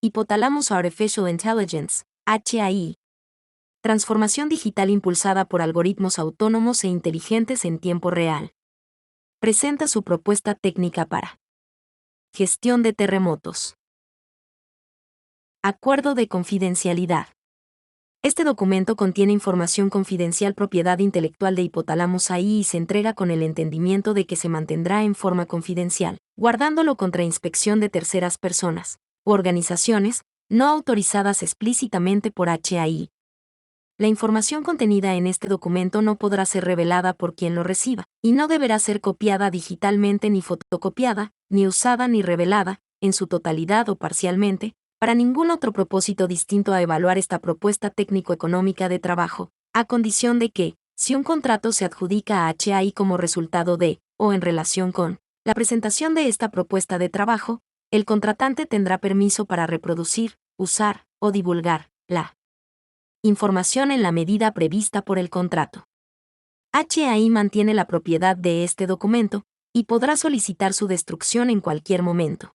Hypothalamus Artificial Intelligence, HAI. Transformación digital impulsada por algoritmos autónomos e inteligentes en tiempo real. Presenta su propuesta técnica para gestión de terremotos. Acuerdo de confidencialidad. Este documento contiene información confidencial propiedad intelectual de Hypothalamus AI y se entrega con el entendimiento de que se mantendrá en forma confidencial, guardándolo contra inspección de terceras personas u organizaciones no autorizadas explícitamente por HAI. La información contenida en este documento no podrá ser revelada por quien lo reciba, y no deberá ser copiada digitalmente ni fotocopiada, ni usada ni revelada, en su totalidad o parcialmente, para ningún otro propósito distinto a evaluar esta propuesta técnico-económica de trabajo, a condición de que, si un contrato se adjudica a HAI como resultado de, o en relación con, la presentación de esta propuesta de trabajo, el contratante tendrá permiso para reproducir, usar o divulgar la información en la medida prevista por el contrato. HAI mantiene la propiedad de este documento y podrá solicitar su destrucción en cualquier momento.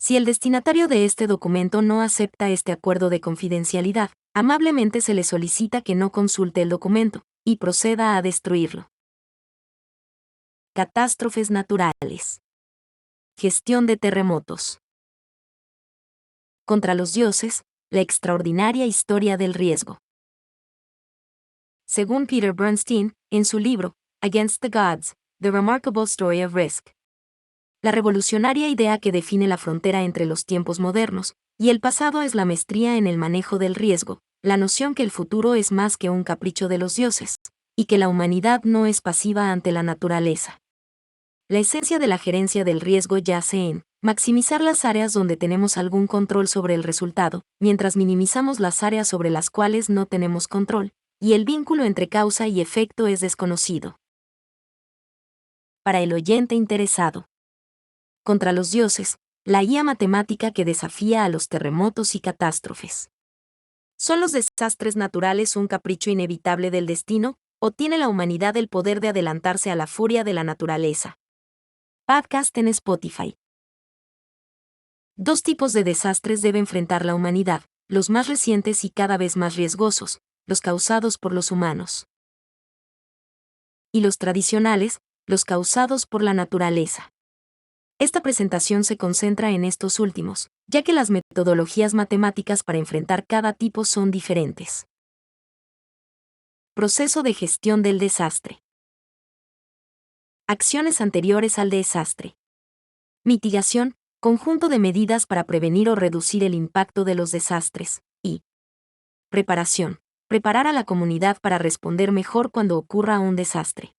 Si el destinatario de este documento no acepta este acuerdo de confidencialidad, amablemente se le solicita que no consulte el documento y proceda a destruirlo. Catástrofes naturales. Gestión de terremotos. Contra los dioses, la extraordinaria historia del riesgo. Según Peter Bernstein, en su libro, Against the Gods, The Remarkable Story of Risk. La revolucionaria idea que define la frontera entre los tiempos modernos y el pasado es la maestría en el manejo del riesgo, la noción que el futuro es más que un capricho de los dioses, y que la humanidad no es pasiva ante la naturaleza. La esencia de la gerencia del riesgo yace en maximizar las áreas donde tenemos algún control sobre el resultado, mientras minimizamos las áreas sobre las cuales no tenemos control, y el vínculo entre causa y efecto es desconocido. Para el oyente interesado. Contra los dioses, la IA matemática que desafía a los terremotos y catástrofes. ¿Son los desastres naturales un capricho inevitable del destino, o tiene la humanidad el poder de adelantarse a la furia de la naturaleza? Podcast en Spotify. Dos tipos de desastres debe enfrentar la humanidad, los más recientes y cada vez más riesgosos, los causados por los humanos. Y los tradicionales, los causados por la naturaleza. Esta presentación se concentra en estos últimos, ya que las metodologías matemáticas para enfrentar cada tipo son diferentes. Proceso de gestión del desastre. Acciones anteriores al desastre. Mitigación, conjunto de medidas para prevenir o reducir el impacto de los desastres, y preparación, preparar a la comunidad para responder mejor cuando ocurra un desastre.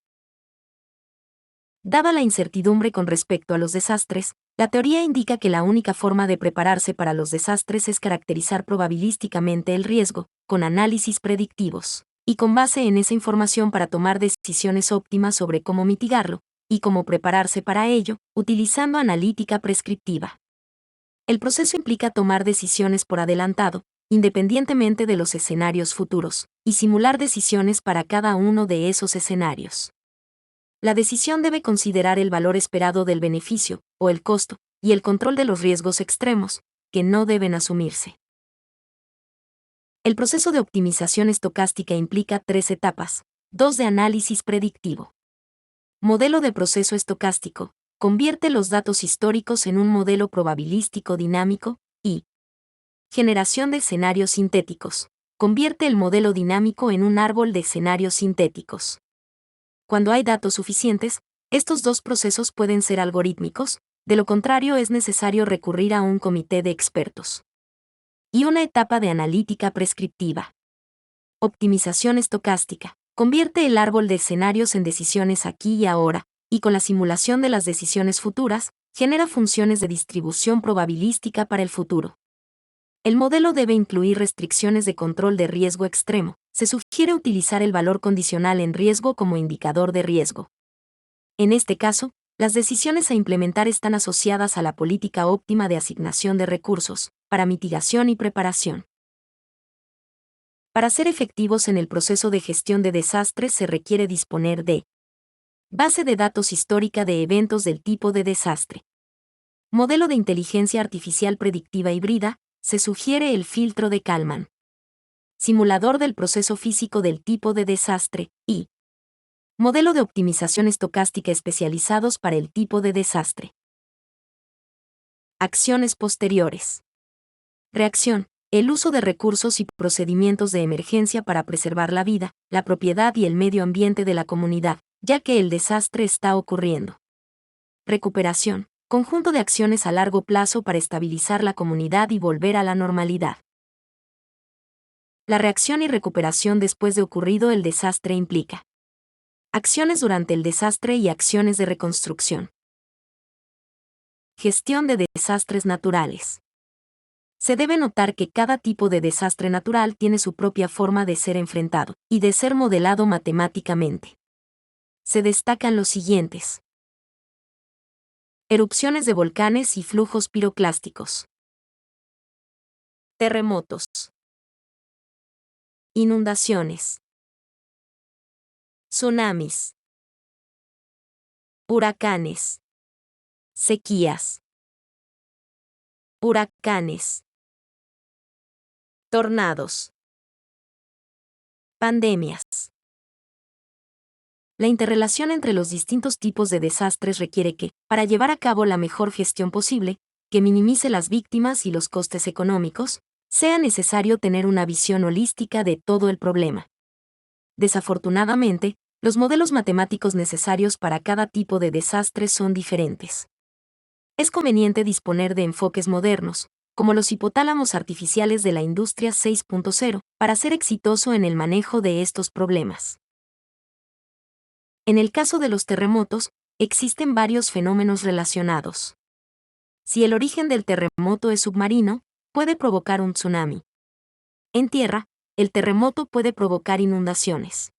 Dada la incertidumbre con respecto a los desastres, la teoría indica que la única forma de prepararse para los desastres es caracterizar probabilísticamente el riesgo, con análisis predictivos, y con base en esa información para tomar decisiones óptimas sobre cómo mitigarlo, y cómo prepararse para ello, utilizando analítica prescriptiva. El proceso implica tomar decisiones por adelantado, independientemente de los escenarios futuros, y simular decisiones para cada uno de esos escenarios. La decisión debe considerar el valor esperado del beneficio, o el costo, y el control de los riesgos extremos, que no deben asumirse. El proceso de optimización estocástica implica 3 etapas, 2 de análisis predictivo. Modelo de proceso estocástico, convierte los datos históricos en un modelo probabilístico dinámico, y generación de escenarios sintéticos, convierte el modelo dinámico en un árbol de escenarios sintéticos. Cuando hay datos suficientes, estos dos procesos pueden ser algorítmicos, de lo contrario es necesario recurrir a un comité de expertos. Y una etapa de analítica prescriptiva. Optimización estocástica. Convierte el árbol de escenarios en decisiones aquí y ahora, y con la simulación de las decisiones futuras, genera funciones de distribución probabilística para el futuro. El modelo debe incluir restricciones de control de riesgo extremo. Se sugiere utilizar el valor condicional en riesgo como indicador de riesgo. En este caso, las decisiones a implementar están asociadas a la política óptima de asignación de recursos, para mitigación y preparación. Para ser efectivos en el proceso de gestión de desastres se requiere disponer de base de datos histórica de eventos del tipo de desastre. Modelo de inteligencia artificial predictiva híbrida, se sugiere el filtro de Kalman. Simulador del proceso físico del tipo de desastre, y modelo de optimización estocástica especializados para el tipo de desastre. Acciones posteriores. Reacción. El uso de recursos y procedimientos de emergencia para preservar la vida, la propiedad y el medio ambiente de la comunidad, ya que el desastre está ocurriendo. Recuperación. Conjunto de acciones a largo plazo para estabilizar la comunidad y volver a la normalidad. La reacción y recuperación después de ocurrido el desastre implica acciones durante el desastre y acciones de reconstrucción. Gestión de desastres naturales. Se debe notar que cada tipo de desastre natural tiene su propia forma de ser enfrentado y de ser modelado matemáticamente. Se destacan los siguientes: erupciones de volcanes y flujos piroclásticos. Terremotos. Inundaciones. Tsunamis. Huracanes. Sequías. Huracanes. Tornados. Pandemias. La interrelación entre los distintos tipos de desastres requiere que, para llevar a cabo la mejor gestión posible, que minimice las víctimas y los costes económicos, sea necesario tener una visión holística de todo el problema. Desafortunadamente, los modelos matemáticos necesarios para cada tipo de desastre son diferentes. Es conveniente disponer de enfoques modernos, como los hipotálamos artificiales de la industria 6.0, para ser exitoso en el manejo de estos problemas. En el caso de los terremotos, existen varios fenómenos relacionados. Si el origen del terremoto es submarino, puede provocar un tsunami. En tierra, el terremoto puede provocar inundaciones.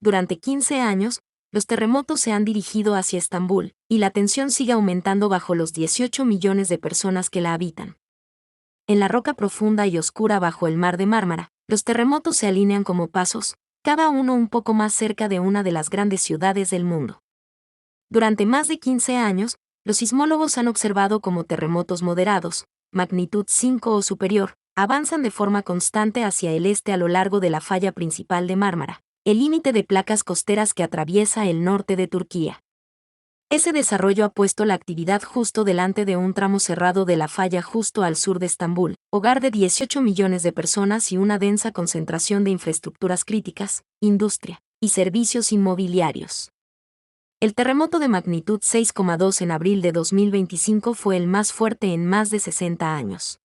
Durante 15 años, los terremotos se han dirigido hacia Estambul, y la tensión sigue aumentando bajo los 18 millones de personas que la habitan. En la roca profunda y oscura bajo el mar de Mármara, los terremotos se alinean como pasos, cada uno un poco más cerca de una de las grandes ciudades del mundo. Durante más de 15 años, los sismólogos han observado cómo terremotos moderados, magnitud 5 o superior, avanzan de forma constante hacia el este a lo largo de la falla principal de Mármara, el límite de placas costeras que atraviesa el norte de Turquía. Ese desarrollo ha puesto la actividad justo delante de un tramo cerrado de la falla justo al sur de Estambul, hogar de 18 millones de personas y una densa concentración de infraestructuras críticas, industria y servicios inmobiliarios. El terremoto de magnitud 6,2 en abril de 2025 fue el más fuerte en más de 60 años.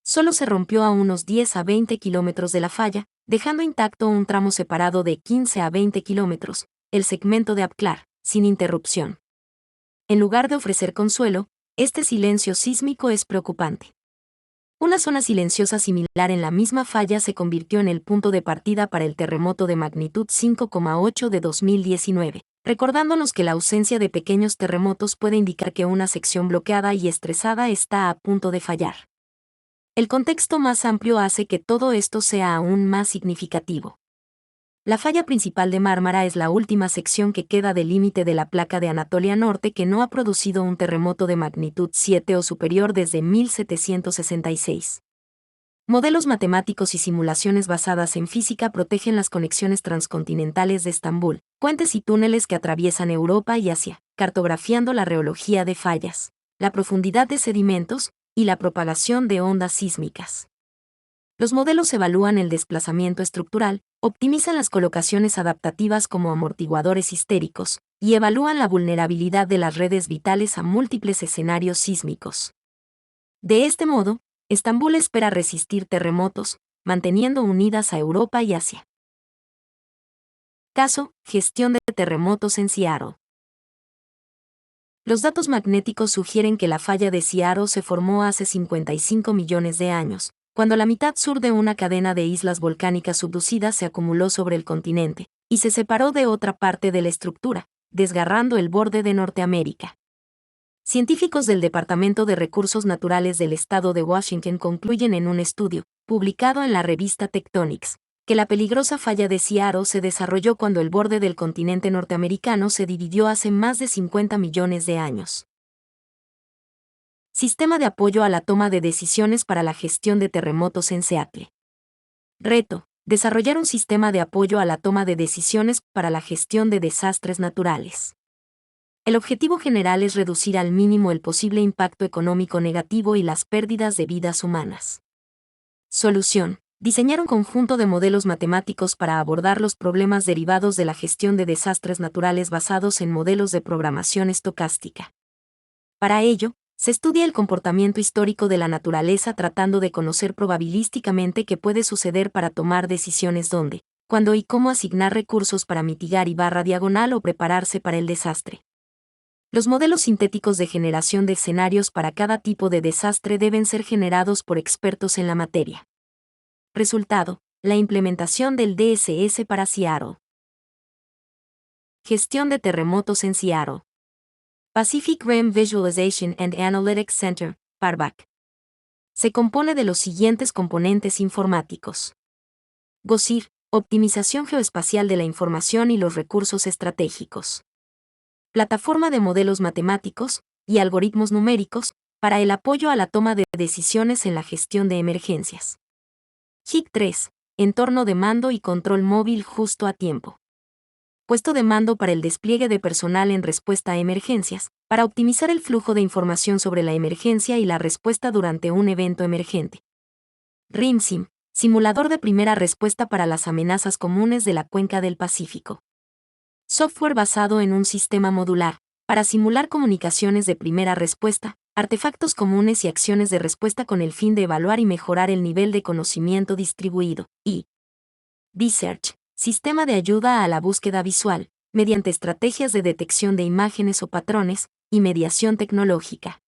Solo se rompió a unos 10 a 20 kilómetros de la falla, dejando intacto un tramo separado de 15 a 20 kilómetros, el segmento de Abklar, sin interrupción. En lugar de ofrecer consuelo, este silencio sísmico es preocupante. Una zona silenciosa similar en la misma falla se convirtió en el punto de partida para el terremoto de magnitud 5,8 de 2019, recordándonos que la ausencia de pequeños terremotos puede indicar que una sección bloqueada y estresada está a punto de fallar. El contexto más amplio hace que todo esto sea aún más significativo. La falla principal de Mármara es la última sección que queda del límite de la placa de Anatolia Norte que no ha producido un terremoto de magnitud 7 o superior desde 1766. Modelos matemáticos y simulaciones basadas en física protegen las conexiones transcontinentales de Estambul, puentes y túneles que atraviesan Europa y Asia, cartografiando la reología de fallas, la profundidad de sedimentos y la propagación de ondas sísmicas. Los modelos evalúan el desplazamiento estructural, optimizan las colocaciones adaptativas como amortiguadores histéricos, y evalúan la vulnerabilidad de las redes vitales a múltiples escenarios sísmicos. De este modo, Estambul espera resistir terremotos, manteniendo unidas a Europa y Asia. Caso: gestión de terremotos en Seattle. Los datos magnéticos sugieren que la falla de Seattle se formó hace 55 millones de años, cuando la mitad sur de una cadena de islas volcánicas subducidas se acumuló sobre el continente, y se separó de otra parte de la estructura, desgarrando el borde de Norteamérica. Científicos del Departamento de Recursos Naturales del Estado de Washington concluyen en un estudio, publicado en la revista Tectonics, que la peligrosa falla de Seattle se desarrolló cuando el borde del continente norteamericano se dividió hace más de 50 millones de años. Sistema de apoyo a la toma de decisiones para la gestión de terremotos en Seattle. Reto: desarrollar un sistema de apoyo a la toma de decisiones para la gestión de desastres naturales. El objetivo general es reducir al mínimo el posible impacto económico negativo y las pérdidas de vidas humanas. Solución: diseñar un conjunto de modelos matemáticos para abordar los problemas derivados de la gestión de desastres naturales basados en modelos de programación estocástica. Para ello, se estudia el comportamiento histórico de la naturaleza tratando de conocer probabilísticamente qué puede suceder para tomar decisiones dónde, cuándo y cómo asignar recursos para mitigar y/diagonal o prepararse para el desastre. Los modelos sintéticos de generación de escenarios para cada tipo de desastre deben ser generados por expertos en la materia. Resultado: la implementación del DSS para Seattle. Gestión de terremotos en Seattle. Pacific Rim Visualization and Analytics Center, PARVAC. Se compone de los siguientes componentes informáticos. GOSIR, optimización geoespacial de la información y los recursos estratégicos. Plataforma de modelos matemáticos y algoritmos numéricos para el apoyo a la toma de decisiones en la gestión de emergencias. HIC-3, entorno de mando y control móvil justo a tiempo. Puesto de mando para el despliegue de personal en respuesta a emergencias, para optimizar el flujo de información sobre la emergencia y la respuesta durante un evento emergente. RIMSIM, simulador de primera respuesta para las amenazas comunes de la cuenca del Pacífico. Software basado en un sistema modular, para simular comunicaciones de primera respuesta, artefactos comunes y acciones de respuesta con el fin de evaluar y mejorar el nivel de conocimiento distribuido. Y DSearch, sistema de ayuda a la búsqueda visual, mediante estrategias de detección de imágenes o patrones, y mediación tecnológica.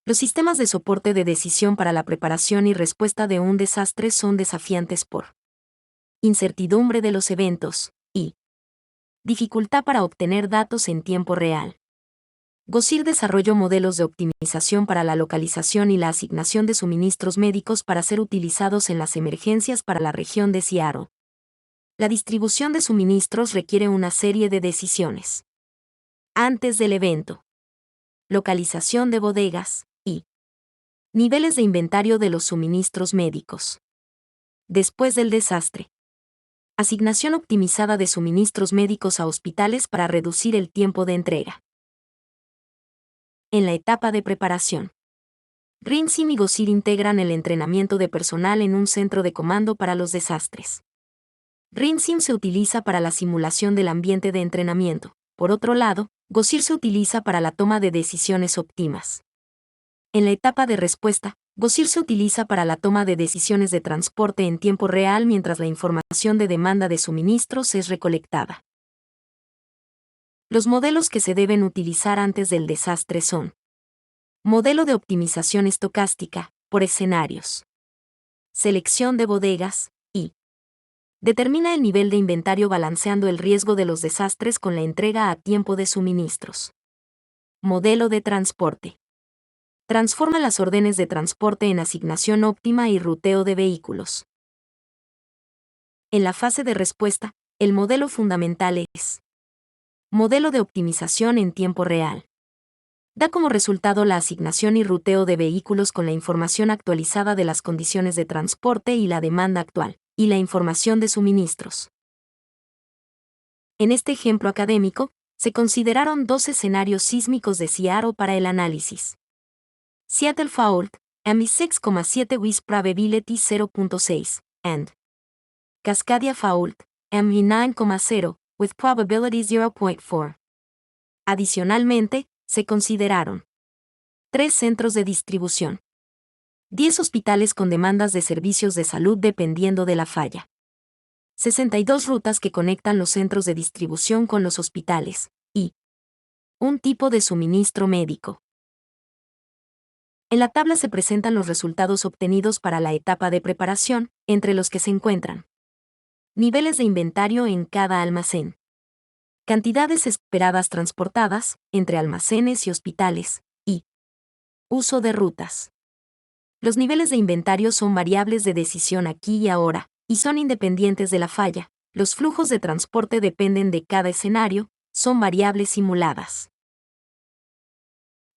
Los sistemas de soporte de decisión para la preparación y respuesta de un desastre son desafiantes por incertidumbre de los eventos y dificultad para obtener datos en tiempo real. GOSIR desarrolló modelos de optimización para la localización y la asignación de suministros médicos para ser utilizados en las emergencias para la región de Seattle. La distribución de suministros requiere una serie de decisiones. Antes del evento. Localización de bodegas y niveles de inventario de los suministros médicos. Después del desastre. Asignación optimizada de suministros médicos a hospitales para reducir el tiempo de entrega. En la etapa de preparación. RIMSIM y GOSIR integran el entrenamiento de personal en un centro de comando para los desastres. RIMSIM se utiliza para la simulación del ambiente de entrenamiento. Por otro lado, GOSIR se utiliza para la toma de decisiones óptimas. En la etapa de respuesta, GOSIR se utiliza para la toma de decisiones de transporte en tiempo real mientras la información de demanda de suministros es recolectada. Los modelos que se deben utilizar antes del desastre son: modelo de optimización estocástica, por escenarios. Selección de bodegas, y determina el nivel de inventario balanceando el riesgo de los desastres con la entrega a tiempo de suministros. Modelo de transporte. Transforma las órdenes de transporte en asignación óptima y ruteo de vehículos. En la fase de respuesta, el modelo fundamental es modelo de optimización en tiempo real. Da como resultado la asignación y ruteo de vehículos con la información actualizada de las condiciones de transporte y la demanda actual, y la información de suministros. En este ejemplo académico, se consideraron 2 escenarios sísmicos de Seattle para el análisis. Seattle Fault, MI 6,7 with Probability 0.6, and Cascadia Fault, MI 9,0, with Probability 0.4. Adicionalmente, se consideraron 3 centros de distribución, 10 hospitales con demandas de servicios de salud dependiendo de la falla, 62 rutas que conectan los centros de distribución con los hospitales, y un tipo de suministro médico. En la tabla se presentan los resultados obtenidos para la etapa de preparación, entre los que se encuentran niveles de inventario en cada almacén, cantidades esperadas transportadas, entre almacenes y hospitales, y uso de rutas. Los niveles de inventario son variables de decisión aquí y ahora, y son independientes de la falla. Los flujos de transporte dependen de cada escenario, son variables simuladas.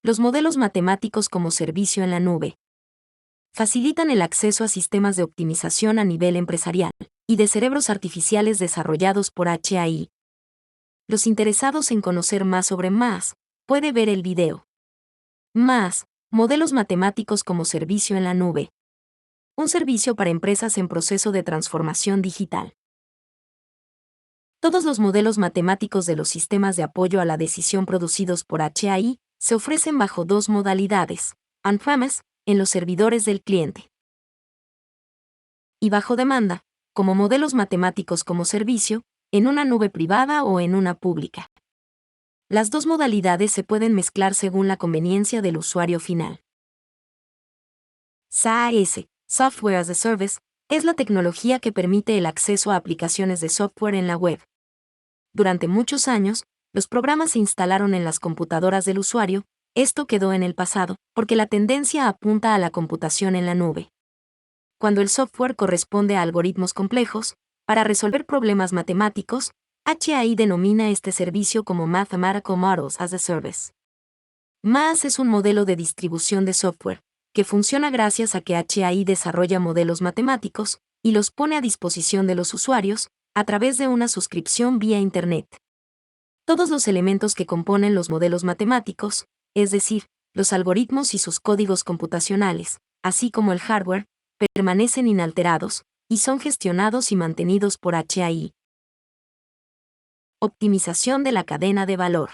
Los modelos matemáticos como servicio en la nube facilitan el acceso a sistemas de optimización a nivel empresarial y de cerebros artificiales desarrollados por HAI. Los interesados en conocer más sobre MAS, puede ver el video. MAS, modelos matemáticos como servicio en la nube. Un servicio para empresas en proceso de transformación digital. Todos los modelos matemáticos de los sistemas de apoyo a la decisión producidos por HAI se ofrecen bajo dos modalidades: on-premise, en los servidores del cliente, y bajo demanda, como modelos matemáticos como servicio, en una nube privada o en una pública. Las dos modalidades se pueden mezclar según la conveniencia del usuario final. SaaS, Software as a Service, es la tecnología que permite el acceso a aplicaciones de software en la web. Durante muchos años, los programas se instalaron en las computadoras del usuario. Esto quedó en el pasado, porque la tendencia apunta a la computación en la nube. Cuando el software corresponde a algoritmos complejos, para resolver problemas matemáticos, HAI denomina este servicio como Mathematical Models as a Service. MAS es un modelo de distribución de software, que funciona gracias a que HAI desarrolla modelos matemáticos y los pone a disposición de los usuarios a través de una suscripción vía Internet. Todos los elementos que componen los modelos matemáticos, es decir, los algoritmos y sus códigos computacionales, así como el hardware, permanecen inalterados y son gestionados y mantenidos por HAI. Optimización de la cadena de valor.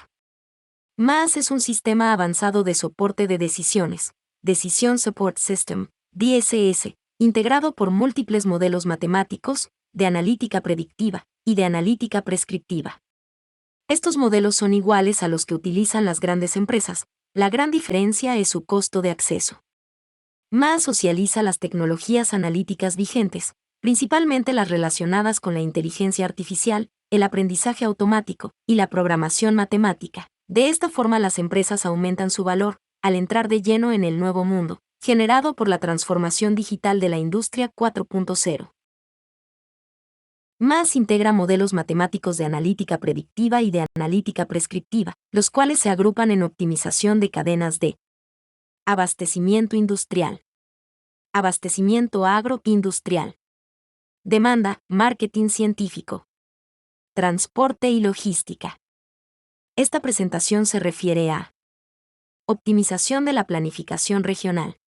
MAS es un sistema avanzado de soporte de decisiones, Decision Support System, DSS, integrado por múltiples modelos matemáticos, de analítica predictiva y de analítica prescriptiva. Estos modelos son iguales a los que utilizan las grandes empresas, la gran diferencia es su costo de acceso. MAS socializa las tecnologías analíticas vigentes, principalmente las relacionadas con la inteligencia artificial, el aprendizaje automático y la programación matemática. De esta forma las empresas aumentan su valor, al entrar de lleno en el nuevo mundo, generado por la transformación digital de la industria 4.0. MAS integra modelos matemáticos de analítica predictiva y de analítica prescriptiva, los cuales se agrupan en optimización de cadenas de abastecimiento industrial, abastecimiento agroindustrial, demanda, marketing científico, transporte y logística. Esta presentación se refiere a optimización de la planificación regional.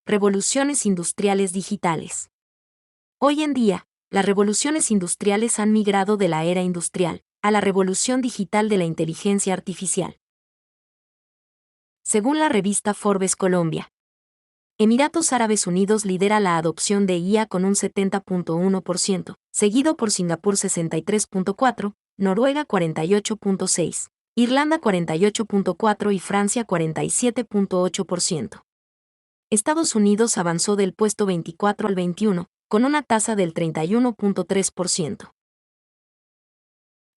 Revoluciones industriales digitales. Hoy en día, las revoluciones industriales han migrado de la era industrial a la revolución digital de la inteligencia artificial. Según la revista Forbes Colombia, Emiratos Árabes Unidos lidera la adopción de IA con un 70.1%, seguido por Singapur 63.4%, Noruega 48.6%, Irlanda 48.4% y Francia 47.8%. Estados Unidos avanzó del puesto 24 al 21, con una tasa del 31.3%.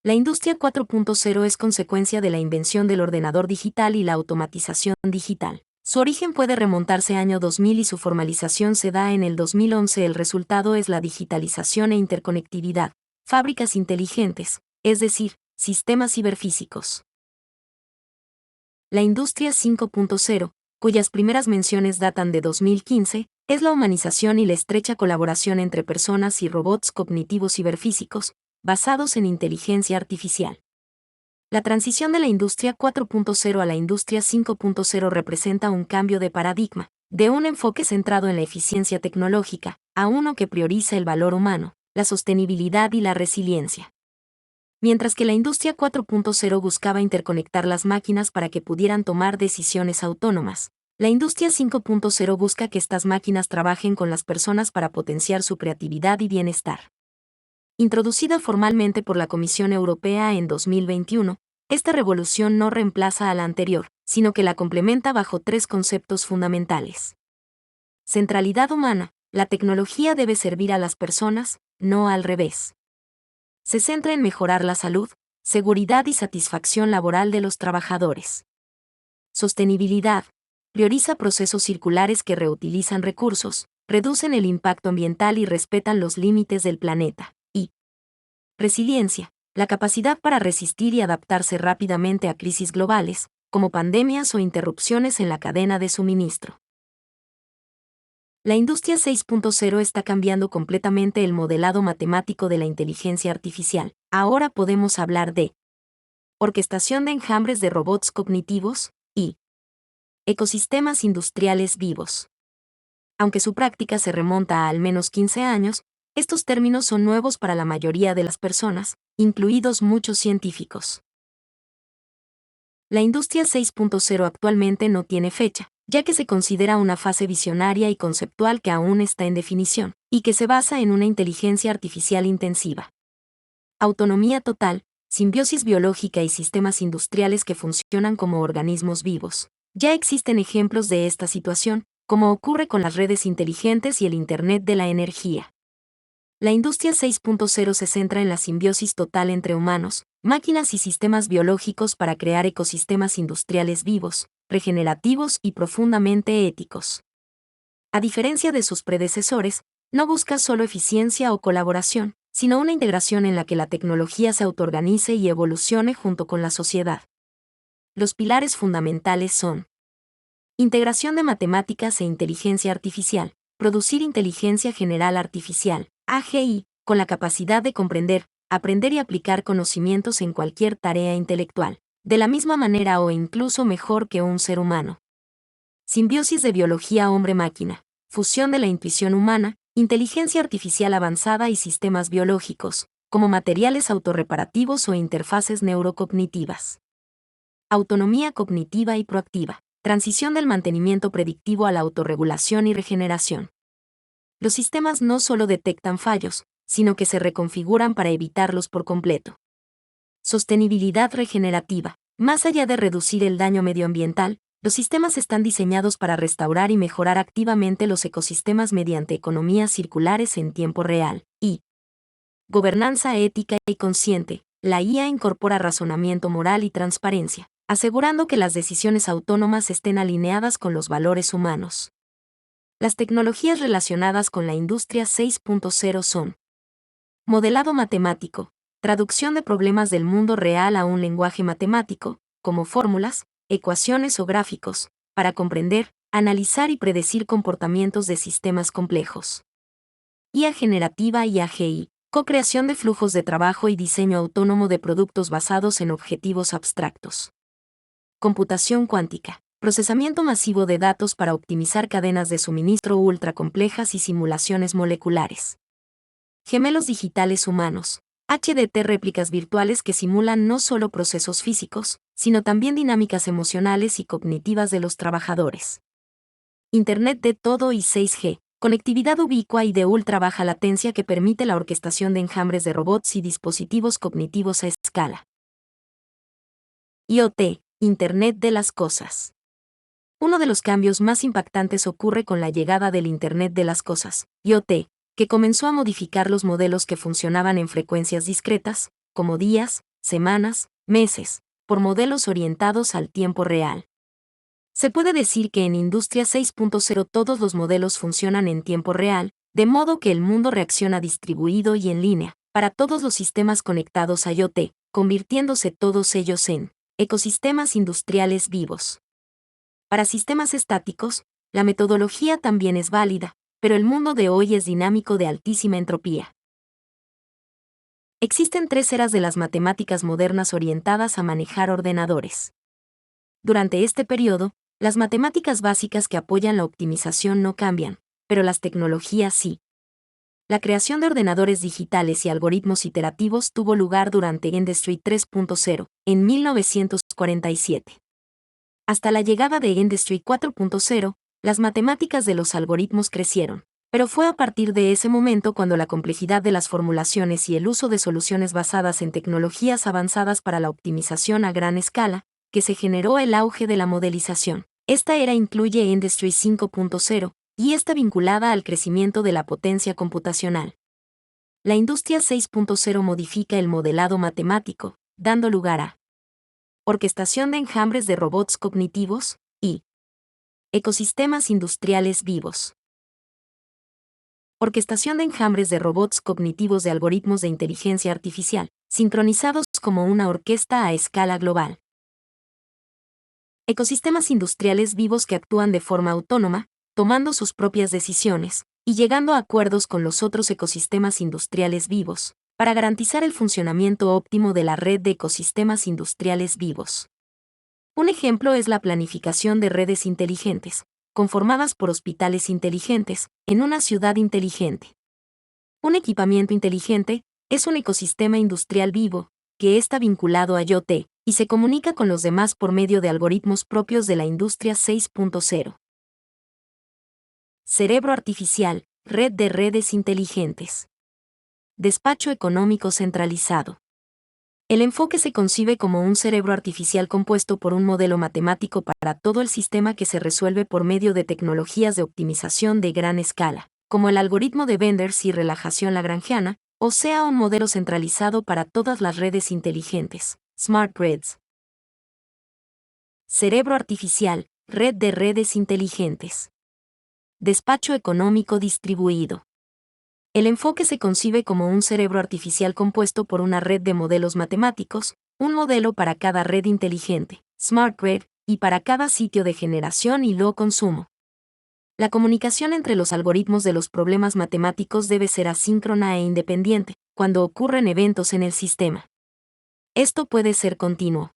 La industria 4.0 es consecuencia de la invención del ordenador digital y la automatización digital. Su origen puede remontarse año 2000 y su formalización se da en el 2011. El resultado es la digitalización e interconectividad, fábricas inteligentes, es decir, sistemas ciberfísicos. La industria 5.0, cuyas primeras menciones datan de 2015, es la humanización y la estrecha colaboración entre personas y robots cognitivos ciberfísicos, basados en inteligencia artificial. La transición de la industria 4.0 a la industria 5.0 representa un cambio de paradigma, de un enfoque centrado en la eficiencia tecnológica, a uno que prioriza el valor humano, la sostenibilidad y la resiliencia. Mientras que la industria 4.0 buscaba interconectar las máquinas para que pudieran tomar decisiones autónomas, la industria 5.0 busca que estas máquinas trabajen con las personas para potenciar su creatividad y bienestar. Introducida formalmente por la Comisión Europea en 2021, esta revolución no reemplaza a la anterior, sino que la complementa bajo tres conceptos fundamentales. Centralidad humana, la tecnología debe servir a las personas, no al revés. Se centra en mejorar la salud, seguridad y satisfacción laboral de los trabajadores. Sostenibilidad, prioriza procesos circulares que reutilizan recursos, reducen el impacto ambiental y respetan los límites del planeta. Y resiliencia, la capacidad para resistir y adaptarse rápidamente a crisis globales, como pandemias o interrupciones en la cadena de suministro. La industria 6.0 está cambiando completamente el modelado matemático de la inteligencia artificial. Ahora podemos hablar de orquestación de enjambres de robots cognitivos y ecosistemas industriales vivos. Aunque su práctica se remonta a al menos 15 años, estos términos son nuevos para la mayoría de las personas, incluidos muchos científicos. La industria 6.0 actualmente no tiene fecha, ya que se considera una fase visionaria y conceptual que aún está en definición, y que se basa en una inteligencia artificial intensiva. Autonomía total, simbiosis biológica y sistemas industriales que funcionan como organismos vivos. Ya existen ejemplos de esta situación, como ocurre con las redes inteligentes y el Internet de la energía. La industria 6.0 se centra en la simbiosis total entre humanos, máquinas y sistemas biológicos para crear ecosistemas industriales vivos, regenerativos y profundamente éticos. A diferencia de sus predecesores, no busca solo eficiencia o colaboración, sino una integración en la que la tecnología se autoorganice y evolucione junto con la sociedad. Los pilares fundamentales son: integración de matemáticas e inteligencia artificial, producir inteligencia general artificial, AGI, con la capacidad de comprender, aprender y aplicar conocimientos en cualquier tarea intelectual, de la misma manera o incluso mejor que un ser humano. Simbiosis de biología hombre-máquina, fusión de la intuición humana, inteligencia artificial avanzada y sistemas biológicos, como materiales autorreparativos o interfaces neurocognitivas. Autonomía cognitiva y proactiva, transición del mantenimiento predictivo a la autorregulación y regeneración. Los sistemas no solo detectan fallos, sino que se reconfiguran para evitarlos por completo. Sostenibilidad regenerativa. Más allá de reducir el daño medioambiental, los sistemas están diseñados para restaurar y mejorar activamente los ecosistemas mediante economías circulares en tiempo real. Y gobernanza ética y consciente. La IA incorpora razonamiento moral y transparencia, asegurando que las decisiones autónomas estén alineadas con los valores humanos. Las tecnologías relacionadas con la industria 6.0 son: modelado matemático, traducción de problemas del mundo real a un lenguaje matemático, como fórmulas, ecuaciones o gráficos, para comprender, analizar y predecir comportamientos de sistemas complejos. IA generativa y AGI, co-creación de flujos de trabajo y diseño autónomo de productos basados en objetivos abstractos. Computación cuántica, procesamiento masivo de datos para optimizar cadenas de suministro ultra complejas y simulaciones moleculares. Gemelos digitales humanos, HDT, réplicas virtuales que simulan no solo procesos físicos, sino también dinámicas emocionales y cognitivas de los trabajadores. Internet de todo y 6G, conectividad ubicua y de ultra baja latencia que permite la orquestación de enjambres de robots y dispositivos cognitivos a escala. IoT, Internet de las cosas. Uno de los cambios más impactantes ocurre con la llegada del Internet de las cosas, IoT, que comenzó a modificar los modelos que funcionaban en frecuencias discretas, como días, semanas, meses, por modelos orientados al tiempo real. Se puede decir que en Industria 6.0 todos los modelos funcionan en tiempo real, de modo que el mundo reacciona distribuido y en línea, para todos los sistemas conectados a IoT, convirtiéndose todos ellos en ecosistemas industriales vivos. Para sistemas estáticos, la metodología también es válida, pero el mundo de hoy es dinámico de altísima entropía. Existen 3 eras de las matemáticas modernas orientadas a manejar ordenadores. Durante este periodo, las matemáticas básicas que apoyan la optimización no cambian, pero las tecnologías sí. La creación de ordenadores digitales y algoritmos iterativos tuvo lugar durante Industry 3.0, en 1947. Hasta la llegada de Industry 4.0, las matemáticas de los algoritmos crecieron, pero fue a partir de ese momento cuando la complejidad de las formulaciones y el uso de soluciones basadas en tecnologías avanzadas para la optimización a gran escala, que se generó el auge de la modelización. Esta era incluye Industry 5.0, y está vinculada al crecimiento de la potencia computacional. La industria 6.0 modifica el modelado matemático, dando lugar a orquestación de enjambres de robots cognitivos y ecosistemas industriales vivos. Orquestación de enjambres de robots cognitivos de algoritmos de inteligencia artificial, sincronizados como una orquesta a escala global. ecosistemas industriales vivos que actúan de forma autónoma, tomando sus propias decisiones, y llegando a acuerdos con los otros ecosistemas industriales vivos, para garantizar el funcionamiento óptimo de la red de ecosistemas industriales vivos. Un ejemplo es la planificación de redes inteligentes, conformadas por hospitales inteligentes, en una ciudad inteligente. Un equipamiento inteligente es un ecosistema industrial vivo, que está vinculado a IoT, y se comunica con los demás por medio de algoritmos propios de la industria 6.0. Cerebro artificial, red de redes inteligentes. Despacho económico centralizado. El enfoque se concibe como un cerebro artificial compuesto por un modelo matemático para todo el sistema que se resuelve por medio de tecnologías de optimización de gran escala, como el algoritmo de Benders y relajación lagrangiana, o sea, un modelo centralizado para todas las redes inteligentes, Smart Grids. Cerebro artificial, red de redes inteligentes. Despacho económico distribuido. El enfoque se concibe como un cerebro artificial compuesto por una red de modelos matemáticos, un modelo para cada red inteligente, Smart Grid, y para cada sitio de generación y luego consumo. La comunicación entre los algoritmos de los problemas matemáticos debe ser asíncrona e independiente, cuando ocurren eventos en el sistema. Esto puede ser continuo.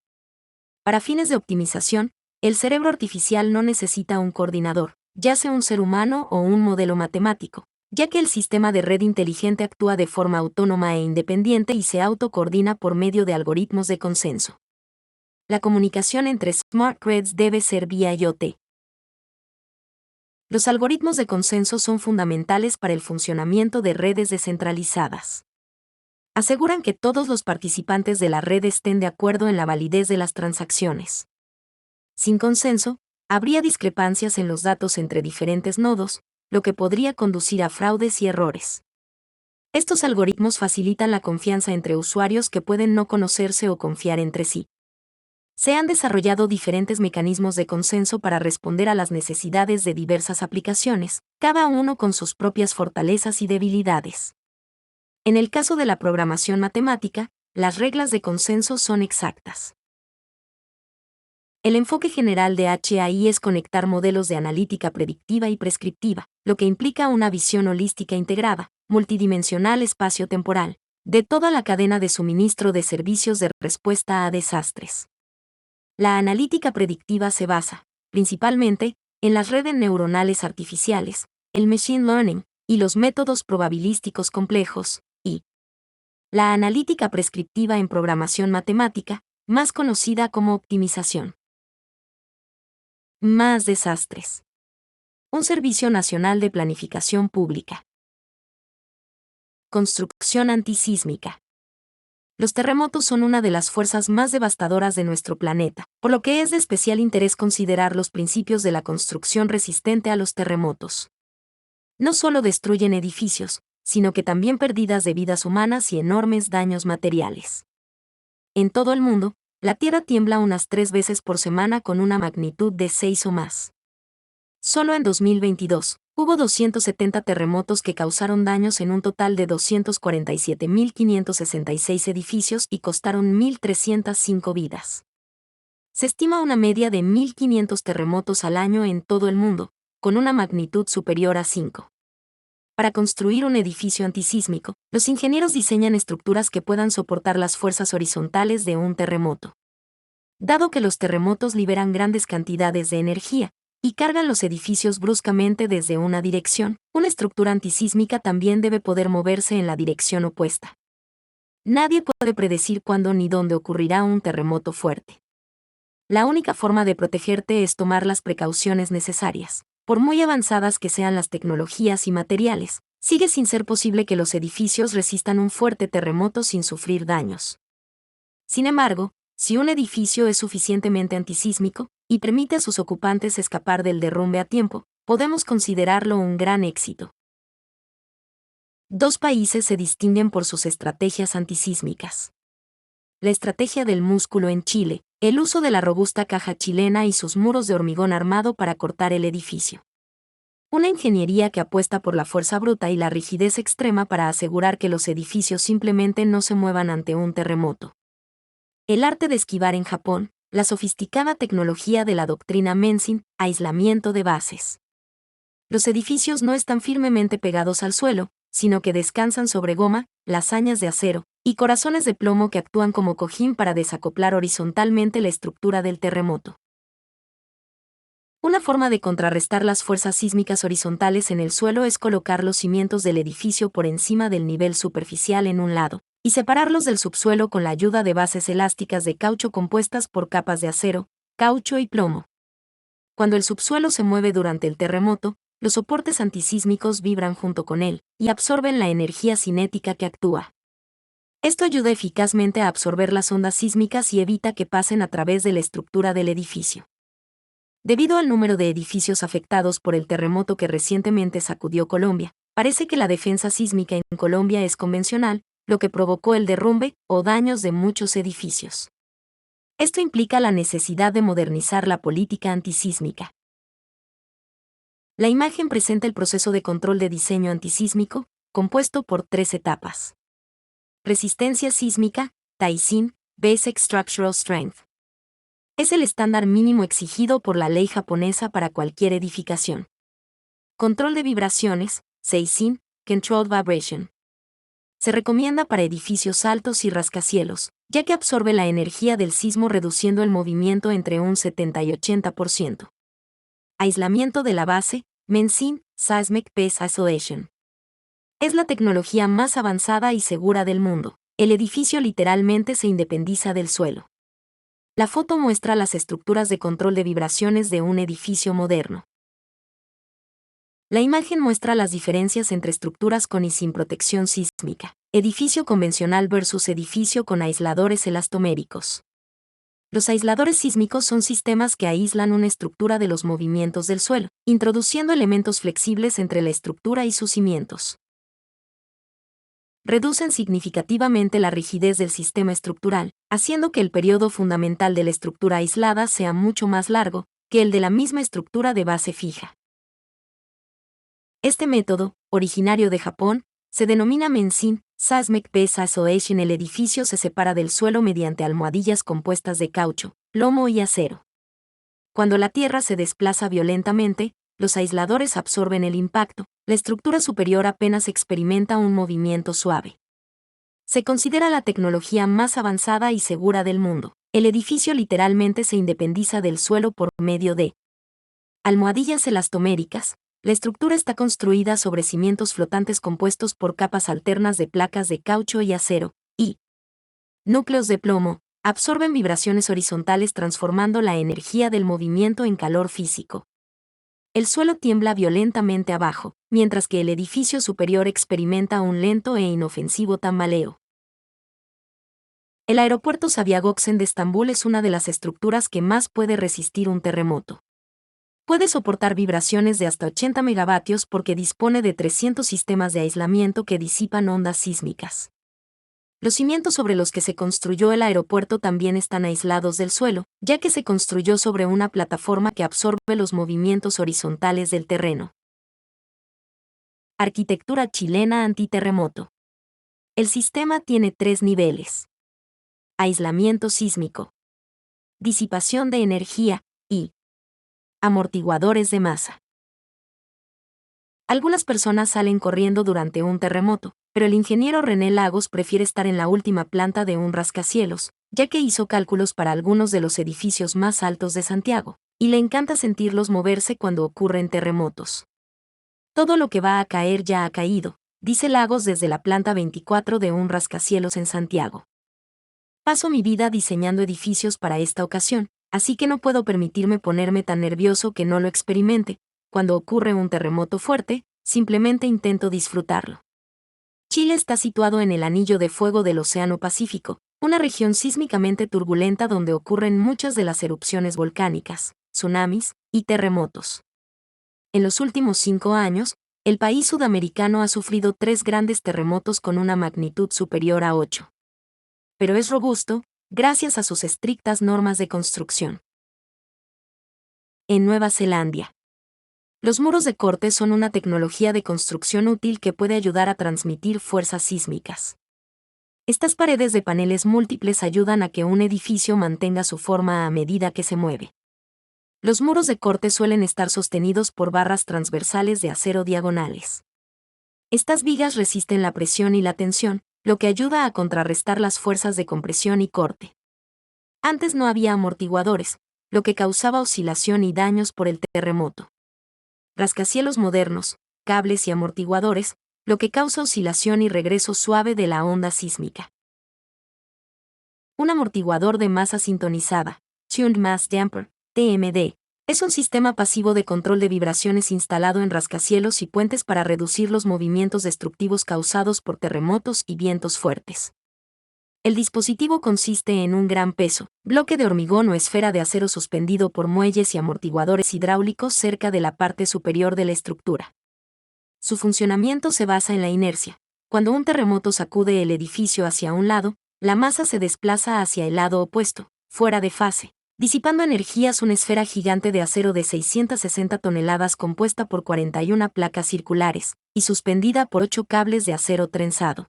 Para fines de optimización, el cerebro artificial no necesita un coordinador, ya sea un ser humano o un modelo matemático, ya que el sistema de red inteligente actúa de forma autónoma e independiente y se autocoordina por medio de algoritmos de consenso. La comunicación entre Smart Grids debe ser vía IoT. Los algoritmos de consenso son fundamentales para el funcionamiento de redes descentralizadas. Aseguran que todos los participantes de la red estén de acuerdo en la validez de las transacciones. Sin consenso, habría discrepancias en los datos entre diferentes nodos, lo que podría conducir a fraudes y errores. Estos algoritmos facilitan la confianza entre usuarios que pueden no conocerse o confiar entre sí. Se han desarrollado diferentes mecanismos de consenso para responder a las necesidades de diversas aplicaciones, cada uno con sus propias fortalezas y debilidades. En el caso de la programación matemática, las reglas de consenso son exactas. El enfoque general de HAI es conectar modelos de analítica predictiva y prescriptiva, lo que implica una visión holística integrada, multidimensional espacio-temporal, de toda la cadena de suministro de servicios de respuesta a desastres. La analítica predictiva se basa, principalmente, en las redes neuronales artificiales, el machine learning, y los métodos probabilísticos complejos, y la analítica prescriptiva en programación matemática, más conocida como optimización. Más desastres. Un Servicio Nacional de Planificación Pública. Construcción antisísmica. Los terremotos son una de las fuerzas más devastadoras de nuestro planeta, por lo que es de especial interés considerar los principios de la construcción resistente a los terremotos. No solo destruyen edificios, sino que también pérdidas de vidas humanas y enormes daños materiales. En todo el mundo, la Tierra tiembla unas 3 veces por semana con una magnitud de 6 o más. Solo en 2022, hubo 270 terremotos que causaron daños en un total de 247.566 edificios y costaron 1.305 vidas. Se estima una media de 1.500 terremotos al año en todo el mundo, con una magnitud superior a 5. Para construir un edificio antisísmico, los ingenieros diseñan estructuras que puedan soportar las fuerzas horizontales de un terremoto. Dado que los terremotos liberan grandes cantidades de energía, y cargan los edificios bruscamente desde una dirección, una estructura antisísmica también debe poder moverse en la dirección opuesta. Nadie puede predecir cuándo ni dónde ocurrirá un terremoto fuerte. La única forma de protegerte es tomar las precauciones necesarias. Por muy avanzadas que sean las tecnologías y materiales, sigue sin ser posible que los edificios resistan un fuerte terremoto sin sufrir daños. Sin embargo, si un edificio es suficientemente antisísmico, y permite a sus ocupantes escapar del derrumbe a tiempo, podemos considerarlo un gran éxito. 2 países se distinguen por sus estrategias antisísmicas. La estrategia del músculo en Chile, el uso de la robusta caja chilena y sus muros de hormigón armado para cortar el edificio. Una ingeniería que apuesta por la fuerza bruta y la rigidez extrema para asegurar que los edificios simplemente no se muevan ante un terremoto. El arte de esquivar en Japón, la sofisticada tecnología de la doctrina Mensing, aislamiento de bases. Los edificios no están firmemente pegados al suelo, sino que descansan sobre goma, lasañas de acero, y corazones de plomo que actúan como cojín para desacoplar horizontalmente la estructura del terremoto. Una forma de contrarrestar las fuerzas sísmicas horizontales en el suelo es colocar los cimientos del edificio por encima del nivel superficial en un lado, y separarlos del subsuelo con la ayuda de bases elásticas de caucho compuestas por capas de acero, caucho y plomo. Cuando el subsuelo se mueve durante el terremoto, los soportes antisísmicos vibran junto con él, y absorben la energía cinética que actúa. Esto ayuda eficazmente a absorber las ondas sísmicas y evita que pasen a través de la estructura del edificio. Debido al número de edificios afectados por el terremoto que recientemente sacudió Colombia, parece que la defensa sísmica en Colombia es convencional, lo que provocó el derrumbe o daños de muchos edificios. Esto implica la necesidad de modernizar la política antisísmica. La imagen presenta el proceso de control de diseño antisísmico, compuesto por 3 etapas. Resistencia sísmica, TAISIN, Basic Structural Strength. Es el estándar mínimo exigido por la ley japonesa para cualquier edificación. Control de vibraciones, SEISIN, Controlled Vibration. Se recomienda para edificios altos y rascacielos, ya que absorbe la energía del sismo reduciendo el movimiento entre un 70 y 80%. Aislamiento de la base, Mensing, Seismic Base Isolation. Es la tecnología más avanzada y segura del mundo. El edificio literalmente se independiza del suelo. La foto muestra las estructuras de control de vibraciones de un edificio moderno. La imagen muestra las diferencias entre estructuras con y sin protección sísmica, edificio convencional versus edificio con aisladores elastoméricos. Los aisladores sísmicos son sistemas que aíslan una estructura de los movimientos del suelo, introduciendo elementos flexibles entre la estructura y sus cimientos. Reducen significativamente la rigidez del sistema estructural, haciendo que el periodo fundamental de la estructura aislada sea mucho más largo que el de la misma estructura de base fija. Este método, originario de Japón, se denomina Mensing, Seismic Base Isolation. El edificio se separa del suelo mediante almohadillas compuestas de caucho, plomo y acero. Cuando la tierra se desplaza violentamente, los aisladores absorben el impacto, la estructura superior apenas experimenta un movimiento suave. Se considera la tecnología más avanzada y segura del mundo. El edificio literalmente se independiza del suelo por medio de almohadillas elastoméricas. La estructura está construida sobre cimientos flotantes compuestos por capas alternas de placas de caucho y acero, y núcleos de plomo. Absorben vibraciones horizontales transformando la energía del movimiento en calor físico. El suelo tiembla violentamente abajo, mientras que el edificio superior experimenta un lento e inofensivo tambaleo. El aeropuerto Sabiha Gökçen de Estambul es una de las estructuras que más puede resistir un terremoto. Puede soportar vibraciones de hasta 80 megavatios porque dispone de 300 sistemas de aislamiento que disipan ondas sísmicas. Los cimientos sobre los que se construyó el aeropuerto también están aislados del suelo, ya que se construyó sobre una plataforma que absorbe los movimientos horizontales del terreno. Arquitectura chilena antiterremoto. El sistema tiene 3 niveles. Aislamiento sísmico, disipación de energía y amortiguadores de masa. Algunas personas salen corriendo durante un terremoto, pero el ingeniero René Lagos prefiere estar en la última planta de un rascacielos, ya que hizo cálculos para algunos de los edificios más altos de Santiago, y le encanta sentirlos moverse cuando ocurren terremotos. Todo lo que va a caer ya ha caído, dice Lagos desde la planta 24 de un rascacielos en Santiago. Paso mi vida diseñando edificios para esta ocasión, así que no puedo permitirme ponerme tan nervioso que no lo experimente. Cuando ocurre un terremoto fuerte, simplemente intento disfrutarlo. Chile está situado en el anillo de fuego del Océano Pacífico, una región sísmicamente turbulenta donde ocurren muchas de las erupciones volcánicas, tsunamis y terremotos. En los últimos 5 años, el país sudamericano ha sufrido 3 grandes terremotos con una magnitud superior a 8. Pero es robusto, gracias a sus estrictas normas de construcción. En Nueva Zelanda. Los muros de corte son una tecnología de construcción útil que puede ayudar a transmitir fuerzas sísmicas. Estas paredes de paneles múltiples ayudan a que un edificio mantenga su forma a medida que se mueve. Los muros de corte suelen estar sostenidos por barras transversales de acero diagonales. Estas vigas resisten la presión y la tensión, lo que ayuda a contrarrestar las fuerzas de compresión y corte. Antes no había amortiguadores, lo que causaba oscilación y daños por el terremoto. Rascacielos modernos, cables y amortiguadores, lo que causa oscilación y regreso suave de la onda sísmica. Un amortiguador de masa sintonizada, Tuned Mass Damper, TMD, es un sistema pasivo de control de vibraciones instalado en rascacielos y puentes para reducir los movimientos destructivos causados por terremotos y vientos fuertes. El dispositivo consiste en un gran peso, bloque de hormigón o esfera de acero suspendido por muelles y amortiguadores hidráulicos cerca de la parte superior de la estructura. Su funcionamiento se basa en la inercia. Cuando un terremoto sacude el edificio hacia un lado, la masa se desplaza hacia el lado opuesto, fuera de fase, disipando energías. Una esfera gigante de acero de 660 toneladas compuesta por 41 placas circulares, y suspendida por 8 cables de acero trenzado.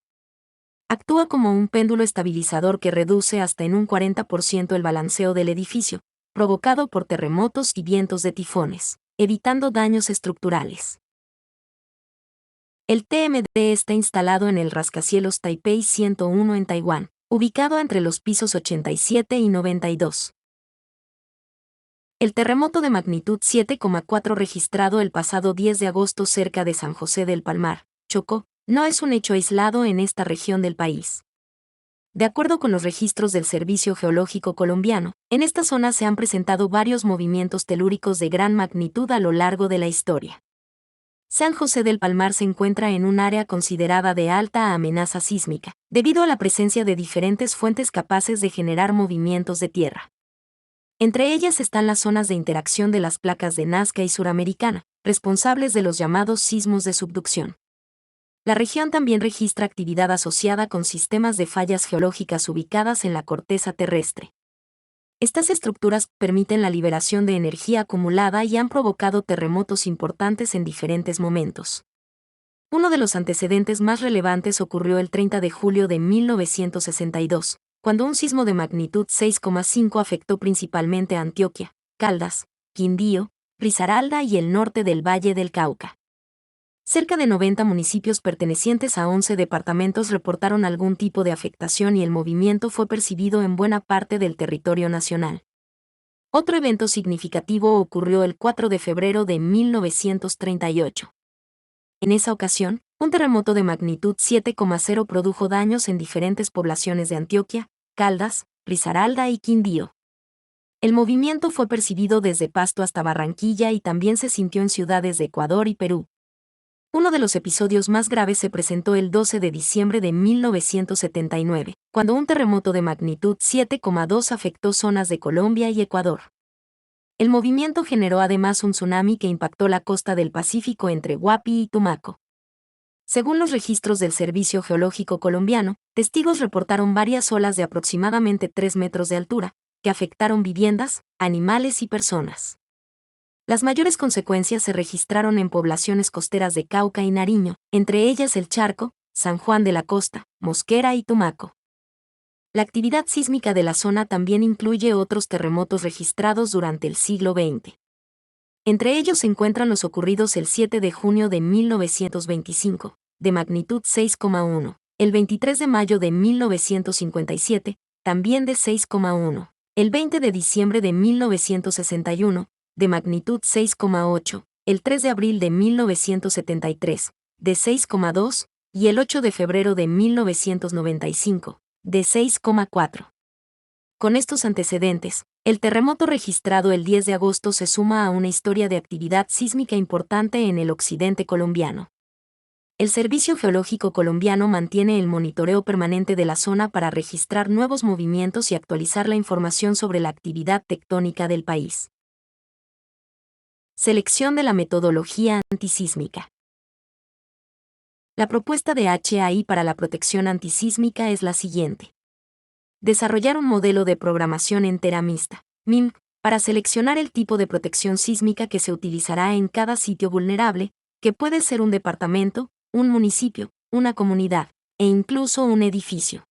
Actúa como un péndulo estabilizador que reduce hasta en un 40% el balanceo del edificio, provocado por terremotos y vientos de tifones, evitando daños estructurales. El TMD está instalado en el rascacielos Taipei 101 en Taiwán, ubicado entre los pisos 87 y 92. El terremoto de magnitud 7,4 registrado el pasado 10 de agosto cerca de San José del Palmar, Chocó, no es un hecho aislado en esta región del país. De acuerdo con los registros del Servicio Geológico Colombiano, en esta zona se han presentado varios movimientos telúricos de gran magnitud a lo largo de la historia. San José del Palmar se encuentra en un área considerada de alta amenaza sísmica, debido a la presencia de diferentes fuentes capaces de generar movimientos de tierra. Entre ellas están las zonas de interacción de las placas de Nazca y Suramericana, responsables de los llamados sismos de subducción. La región también registra actividad asociada con sistemas de fallas geológicas ubicadas en la corteza terrestre. Estas estructuras permiten la liberación de energía acumulada y han provocado terremotos importantes en diferentes momentos. Uno de los antecedentes más relevantes ocurrió el 30 de julio de 1962, cuando un sismo de magnitud 6,5 afectó principalmente a Antioquia, Caldas, Quindío, Risaralda y el norte del Valle del Cauca. Cerca de 90 municipios pertenecientes a 11 departamentos reportaron algún tipo de afectación y el movimiento fue percibido en buena parte del territorio nacional. Otro evento significativo ocurrió el 4 de febrero de 1938. En esa ocasión, un terremoto de magnitud 7,0 produjo daños en diferentes poblaciones de Antioquia, Caldas, Risaralda y Quindío. El movimiento fue percibido desde Pasto hasta Barranquilla y también se sintió en ciudades de Ecuador y Perú. Uno de los episodios más graves se presentó el 12 de diciembre de 1979, cuando un terremoto de magnitud 7,2 afectó zonas de Colombia y Ecuador. El movimiento generó además un tsunami que impactó la costa del Pacífico entre Huapi y Tumaco. Según los registros del Servicio Geológico Colombiano, testigos reportaron varias olas de aproximadamente 3 metros de altura, que afectaron viviendas, animales y personas. Las mayores consecuencias se registraron en poblaciones costeras de Cauca y Nariño, entre ellas El Charco, San Juan de la Costa, Mosquera y Tumaco. La actividad sísmica de la zona también incluye otros terremotos registrados durante el siglo XX. Entre ellos se encuentran los ocurridos el 7 de junio de 1925, de magnitud 6,1, el 23 de mayo de 1957, también de 6,1, el 20 de diciembre de 1961, de magnitud 6,8, el 3 de abril de 1973, de 6,2, y el 8 de febrero de 1995, de 6,4. Con estos antecedentes, el terremoto registrado el 10 de agosto se suma a una historia de actividad sísmica importante en el occidente colombiano. El Servicio Geológico Colombiano mantiene el monitoreo permanente de la zona para registrar nuevos movimientos y actualizar la información sobre la actividad tectónica del país. Selección de la metodología antisísmica. La propuesta de HAI para la protección antisísmica es la siguiente. Desarrollar un modelo de programación entera mixta, MIM, para seleccionar el tipo de protección sísmica que se utilizará en cada sitio vulnerable, que puede ser un departamento, un municipio, una comunidad, e incluso un edificio.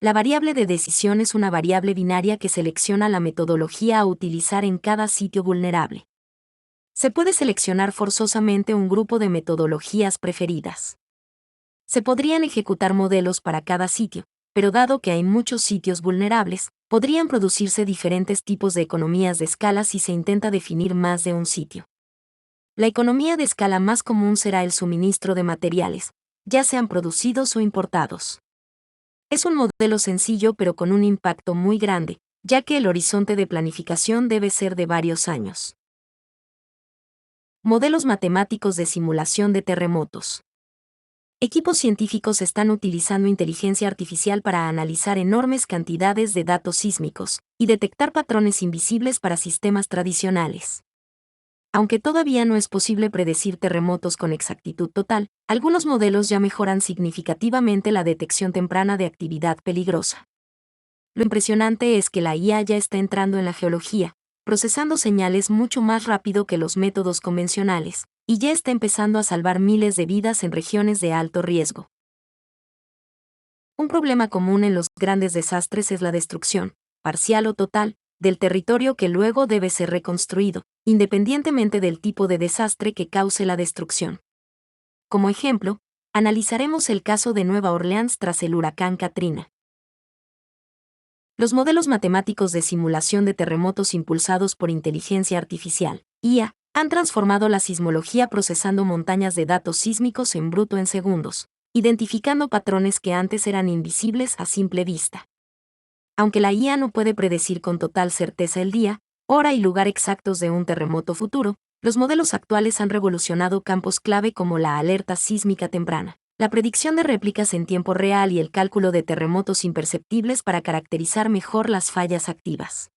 La variable de decisión es una variable binaria que selecciona la metodología a utilizar en cada sitio vulnerable. Se puede seleccionar forzosamente un grupo de metodologías preferidas. Se podrían ejecutar modelos para cada sitio, pero dado que hay muchos sitios vulnerables, podrían producirse diferentes tipos de economías de escala si se intenta definir más de un sitio. La economía de escala más común será el suministro de materiales, ya sean producidos o importados. Es un modelo sencillo pero con un impacto muy grande, ya que el horizonte de planificación debe ser de varios años. Modelos matemáticos de simulación de terremotos. Equipos científicos están utilizando inteligencia artificial para analizar enormes cantidades de datos sísmicos y detectar patrones invisibles para sistemas tradicionales. Aunque todavía no es posible predecir terremotos con exactitud total, algunos modelos ya mejoran significativamente la detección temprana de actividad peligrosa. Lo impresionante es que la IA ya está entrando en la geología, procesando señales mucho más rápido que los métodos convencionales, y ya está empezando a salvar miles de vidas en regiones de alto riesgo. Un problema común en los grandes desastres es la destrucción, parcial o total, del territorio que luego debe ser reconstruido, independientemente del tipo de desastre que cause la destrucción. Como ejemplo, analizaremos el caso de Nueva Orleans tras el huracán Katrina. Los modelos matemáticos de simulación de terremotos impulsados por inteligencia artificial, IA, han transformado la sismología procesando montañas de datos sísmicos en bruto en segundos, identificando patrones que antes eran invisibles a simple vista. Aunque la IA no puede predecir con total certeza el día, hora y lugar exactos de un terremoto futuro, los modelos actuales han revolucionado campos clave como la alerta sísmica temprana, la predicción de réplicas en tiempo real y el cálculo de terremotos imperceptibles para caracterizar mejor las fallas activas.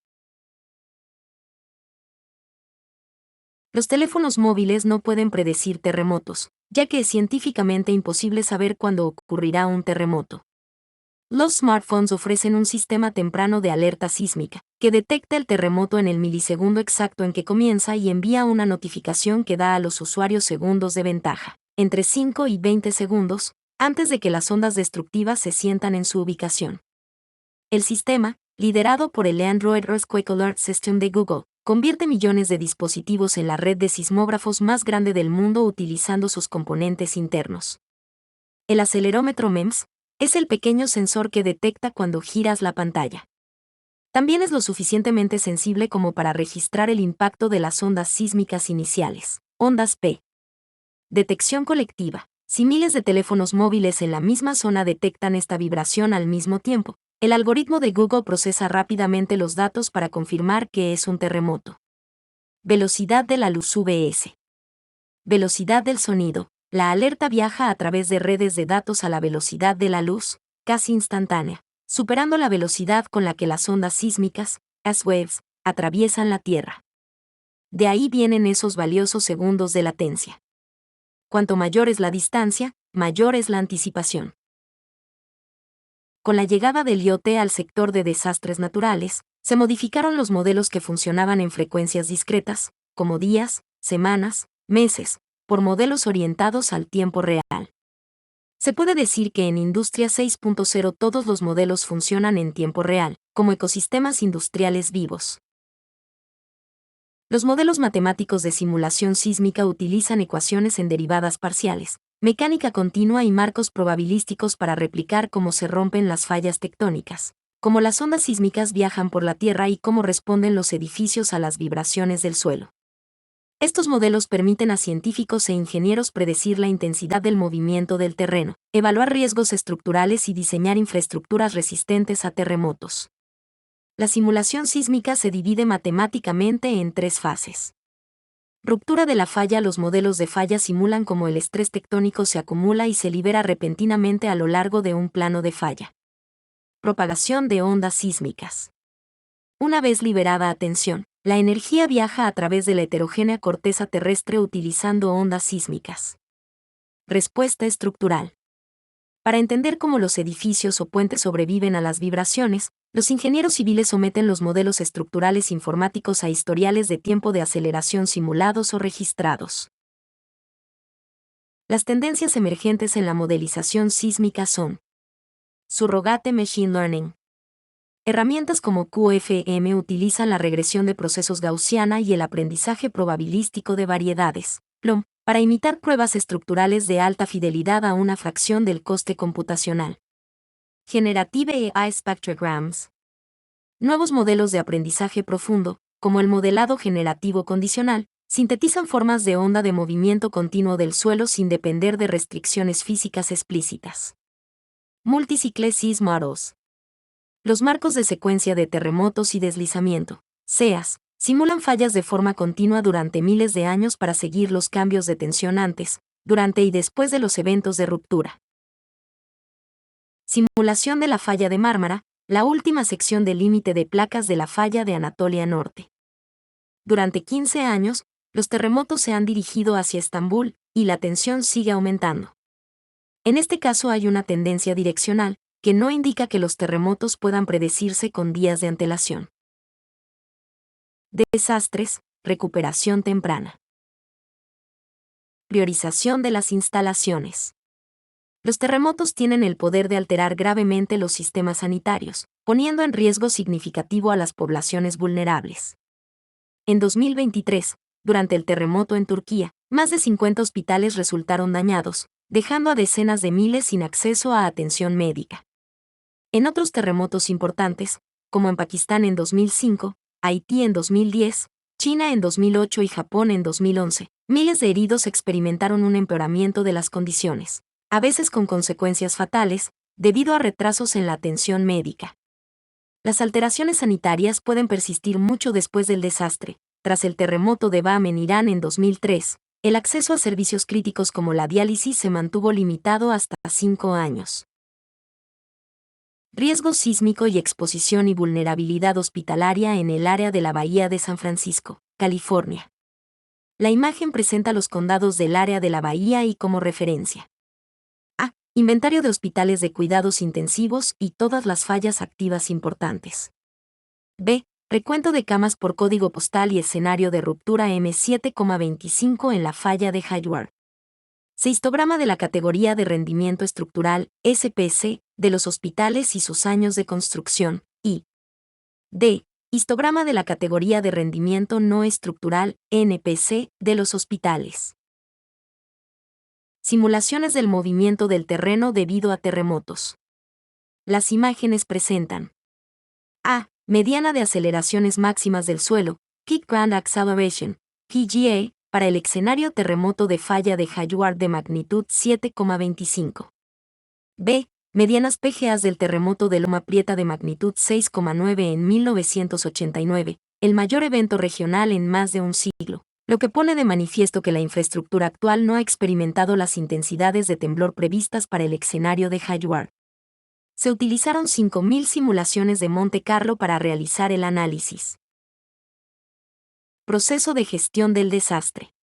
Los teléfonos móviles no pueden predecir terremotos, ya que es científicamente imposible saber cuándo ocurrirá un terremoto. Los smartphones ofrecen un sistema temprano de alerta sísmica, que detecta el terremoto en el milisegundo exacto en que comienza y envía una notificación que da a los usuarios segundos de ventaja, entre 5 y 20 segundos, antes de que las ondas destructivas se sientan en su ubicación. El sistema, liderado por el Android Earthquake Alert System de Google, convierte millones de dispositivos en la red de sismógrafos más grande del mundo utilizando sus componentes internos. El acelerómetro MEMS es el pequeño sensor que detecta cuando giras la pantalla. También es lo suficientemente sensible como para registrar el impacto de las ondas sísmicas iniciales, ondas P. Detección colectiva. Si miles de teléfonos móviles en la misma zona detectan esta vibración al mismo tiempo, el algoritmo de Google procesa rápidamente los datos para confirmar que es un terremoto. Velocidad de la luz VS. Velocidad del sonido. La alerta viaja a través de redes de datos a la velocidad de la luz, casi instantánea, superando la velocidad con la que las ondas sísmicas, S-waves, atraviesan la Tierra. De ahí vienen esos valiosos segundos de latencia. Cuanto mayor es la distancia, mayor es la anticipación. Con la llegada del IoT al sector de desastres naturales, se modificaron los modelos que funcionaban en frecuencias discretas, como días, semanas, meses, por modelos orientados al tiempo real. Se puede decir que en Industria 6.0 todos los modelos funcionan en tiempo real, como ecosistemas industriales vivos. Los modelos matemáticos de simulación sísmica utilizan ecuaciones en derivadas parciales, mecánica continua y marcos probabilísticos para replicar cómo se rompen las fallas tectónicas, cómo las ondas sísmicas viajan por la Tierra y cómo responden los edificios a las vibraciones del suelo. Estos modelos permiten a científicos e ingenieros predecir la intensidad del movimiento del terreno, evaluar riesgos estructurales y diseñar infraestructuras resistentes a terremotos. La simulación sísmica se divide matemáticamente en 3 fases. Ruptura de la falla. Los modelos de falla simulan cómo el estrés tectónico se acumula y se libera repentinamente a lo largo de un plano de falla. Propagación de ondas sísmicas. Una vez liberada a tensión, la energía viaja a través de la heterogénea corteza terrestre utilizando ondas sísmicas. Respuesta estructural. Para entender cómo los edificios o puentes sobreviven a las vibraciones, los ingenieros civiles someten los modelos estructurales informáticos a historiales de tiempo de aceleración simulados o registrados. Las tendencias emergentes en la modelización sísmica son: Surrogate Machine Learning. Herramientas como QFM utilizan la regresión de procesos gaussiana y el aprendizaje probabilístico de variedades, PLOM, para imitar pruebas estructurales de alta fidelidad a una fracción del coste computacional. Generative AI Spectrograms. Nuevos modelos de aprendizaje profundo, como el modelado generativo condicional, sintetizan formas de onda de movimiento continuo del suelo sin depender de restricciones físicas explícitas. Multicycle Seas Models. Los marcos de secuencia de terremotos y deslizamiento, SEAS, simulan fallas de forma continua durante miles de años para seguir los cambios de tensión antes, durante y después de los eventos de ruptura. Simulación de la falla de Mármara, la última sección del límite de placas de la falla de Anatolia Norte. Durante 15 años, los terremotos se han dirigido hacia Estambul, y la tensión sigue aumentando. En este caso hay una tendencia direccional, que no indica que los terremotos puedan predecirse con días de antelación. Desastres, recuperación temprana. Priorización de las instalaciones. Los terremotos tienen el poder de alterar gravemente los sistemas sanitarios, poniendo en riesgo significativo a las poblaciones vulnerables. En 2023, durante el terremoto en Turquía, más de 50 hospitales resultaron dañados, dejando a decenas de miles sin acceso a atención médica. En otros terremotos importantes, como en Pakistán en 2005, Haití en 2010, China en 2008 y Japón en 2011, miles de heridos experimentaron un empeoramiento de las condiciones, a veces con consecuencias fatales, debido a retrasos en la atención médica. Las alteraciones sanitarias pueden persistir mucho después del desastre. Tras el terremoto de Bam en Irán en 2003, el acceso a servicios críticos como la diálisis se mantuvo limitado hasta 5 años. Riesgo sísmico y exposición y vulnerabilidad hospitalaria en el área de la Bahía de San Francisco, California. La imagen presenta los condados del área de la bahía y como referencia. A. Inventario de hospitales de cuidados intensivos y todas las fallas activas importantes. B. Recuento de camas por código postal y escenario de ruptura M7,25 en la falla de Hayward. C. Histograma de la categoría de rendimiento estructural, SPC, de los hospitales y sus años de construcción, y D. Histograma de la categoría de rendimiento no estructural, NPC, de los hospitales. Simulaciones del movimiento del terreno debido a terremotos. Las imágenes presentan A. Mediana de aceleraciones máximas del suelo, Peak Ground Acceleration, PGA, para el escenario terremoto de falla de Hayward de magnitud 7,25. B. Medianas PGAs del terremoto de Loma Prieta de magnitud 6,9 en 1989, el mayor evento regional en más de un siglo, lo que pone de manifiesto que la infraestructura actual no ha experimentado las intensidades de temblor previstas para el escenario de Hayward. Se utilizaron 5.000 simulaciones de Monte Carlo para realizar el análisis. Proceso de gestión del desastre.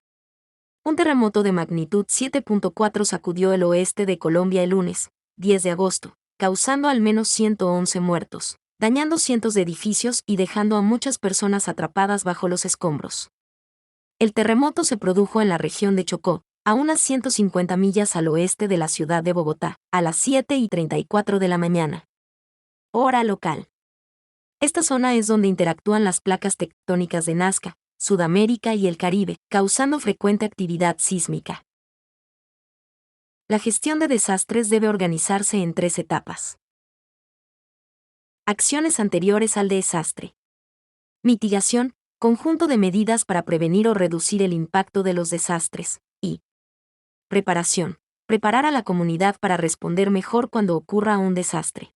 Un terremoto de magnitud 7.4 sacudió el oeste de Colombia el lunes, 10 de agosto, causando al menos 111 muertos, dañando cientos de edificios y dejando a muchas personas atrapadas bajo los escombros. El terremoto se produjo en la región de Chocó, a unas 150 millas al oeste de la ciudad de Bogotá, a las 7:34 de la mañana. Hora local. Esta zona es donde interactúan las placas tectónicas de Nazca, Sudamérica y el Caribe, causando frecuente actividad sísmica. La gestión de desastres debe organizarse en 3 etapas. Acciones anteriores al desastre. Mitigación, conjunto de medidas para prevenir o reducir el impacto de los desastres, y preparación, preparar a la comunidad para responder mejor cuando ocurra un desastre.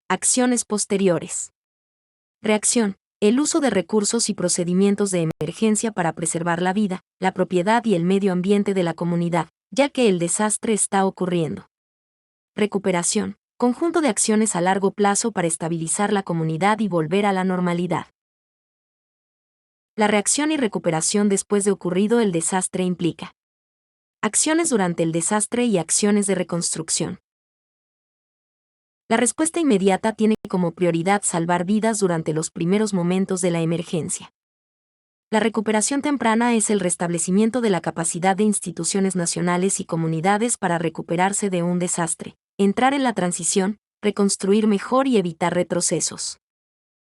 Acciones posteriores. Reacción, el uso de recursos y procedimientos de emergencia para preservar la vida, la propiedad y el medio ambiente de la comunidad, ya que el desastre está ocurriendo. Recuperación, conjunto de acciones a largo plazo para estabilizar la comunidad y volver a la normalidad. La reacción y recuperación después de ocurrido el desastre implica acciones durante el desastre y acciones de reconstrucción. La respuesta inmediata tiene como prioridad salvar vidas durante los primeros momentos de la emergencia. La recuperación temprana es el restablecimiento de la capacidad de instituciones nacionales y comunidades para recuperarse de un desastre, entrar en la transición, reconstruir mejor y evitar retrocesos.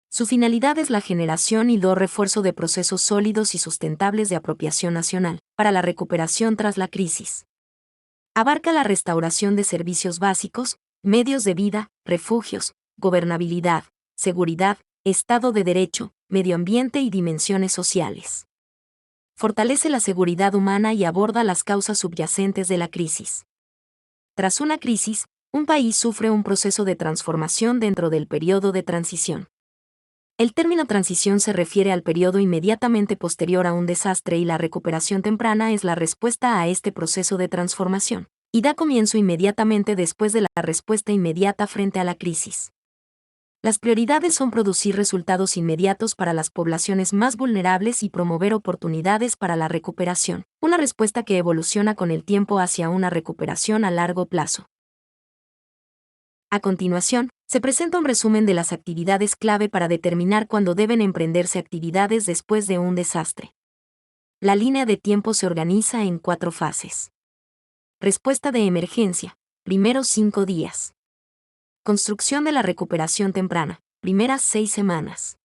Su finalidad es la generación y refuerzo de procesos sólidos y sustentables de apropiación nacional para la recuperación tras la crisis. Abarca la restauración de servicios básicos, medios de vida, refugios, gobernabilidad, seguridad, Estado de Derecho, medio ambiente y dimensiones sociales. Fortalece la seguridad humana y aborda las causas subyacentes de la crisis. Tras una crisis, un país sufre un proceso de transformación dentro del periodo de transición. El término transición se refiere al periodo inmediatamente posterior a un desastre y la recuperación temprana es la respuesta a este proceso de transformación, y da comienzo inmediatamente después de la respuesta inmediata frente a la crisis. Las prioridades son producir resultados inmediatos para las poblaciones más vulnerables y promover oportunidades para la recuperación, una respuesta que evoluciona con el tiempo hacia una recuperación a largo plazo. A continuación, se presenta un resumen de las actividades clave para determinar cuándo deben emprenderse actividades después de un desastre. La línea de tiempo se organiza en 4 fases. Respuesta de emergencia, primeros 5 días. Construcción de la recuperación temprana, primeras 6 semanas.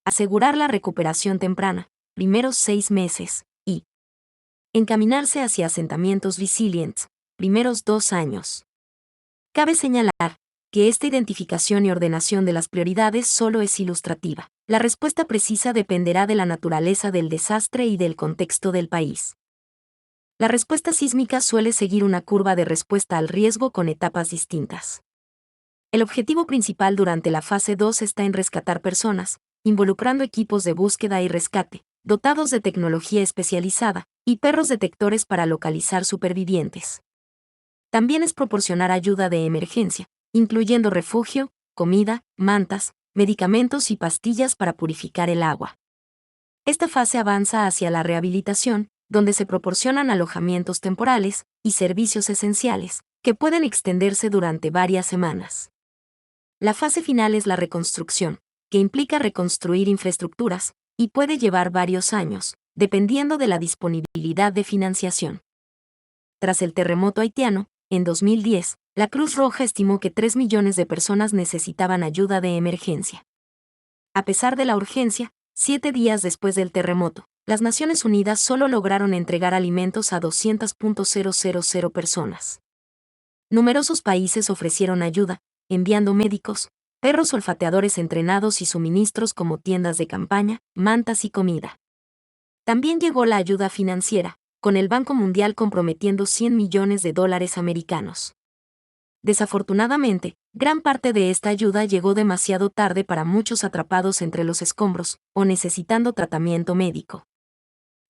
Asegurar la recuperación temprana, primeros 6 meses, y encaminarse hacia asentamientos resilientes, primeros 2 años. Cabe señalar que esta identificación y ordenación de las prioridades solo es ilustrativa. La respuesta precisa dependerá de la naturaleza del desastre y del contexto del país. La respuesta sísmica suele seguir una curva de respuesta al riesgo con etapas distintas. El objetivo principal durante la fase 2 está en rescatar personas, involucrando equipos de búsqueda y rescate, dotados de tecnología especializada, y perros detectores para localizar supervivientes. También es proporcionar ayuda de emergencia, incluyendo refugio, comida, mantas, medicamentos y pastillas para purificar el agua. Esta fase avanza hacia la rehabilitación, donde se proporcionan alojamientos temporales y servicios esenciales, que pueden extenderse durante varias semanas. La fase final es la reconstrucción, que implica reconstruir infraestructuras, y puede llevar varios años, dependiendo de la disponibilidad de financiación. Tras el terremoto haitiano, en 2010, la Cruz Roja estimó que 3 millones de personas necesitaban ayuda de emergencia. A pesar de la urgencia, 7 días después del terremoto, las Naciones Unidas solo lograron entregar alimentos a 200.000 personas. Numerosos países ofrecieron ayuda, enviando médicos, perros olfateadores entrenados y suministros como tiendas de campaña, mantas y comida. También llegó la ayuda financiera, con el Banco Mundial comprometiendo $100 millones americanos. Desafortunadamente, gran parte de esta ayuda llegó demasiado tarde para muchos atrapados entre los escombros, o necesitando tratamiento médico.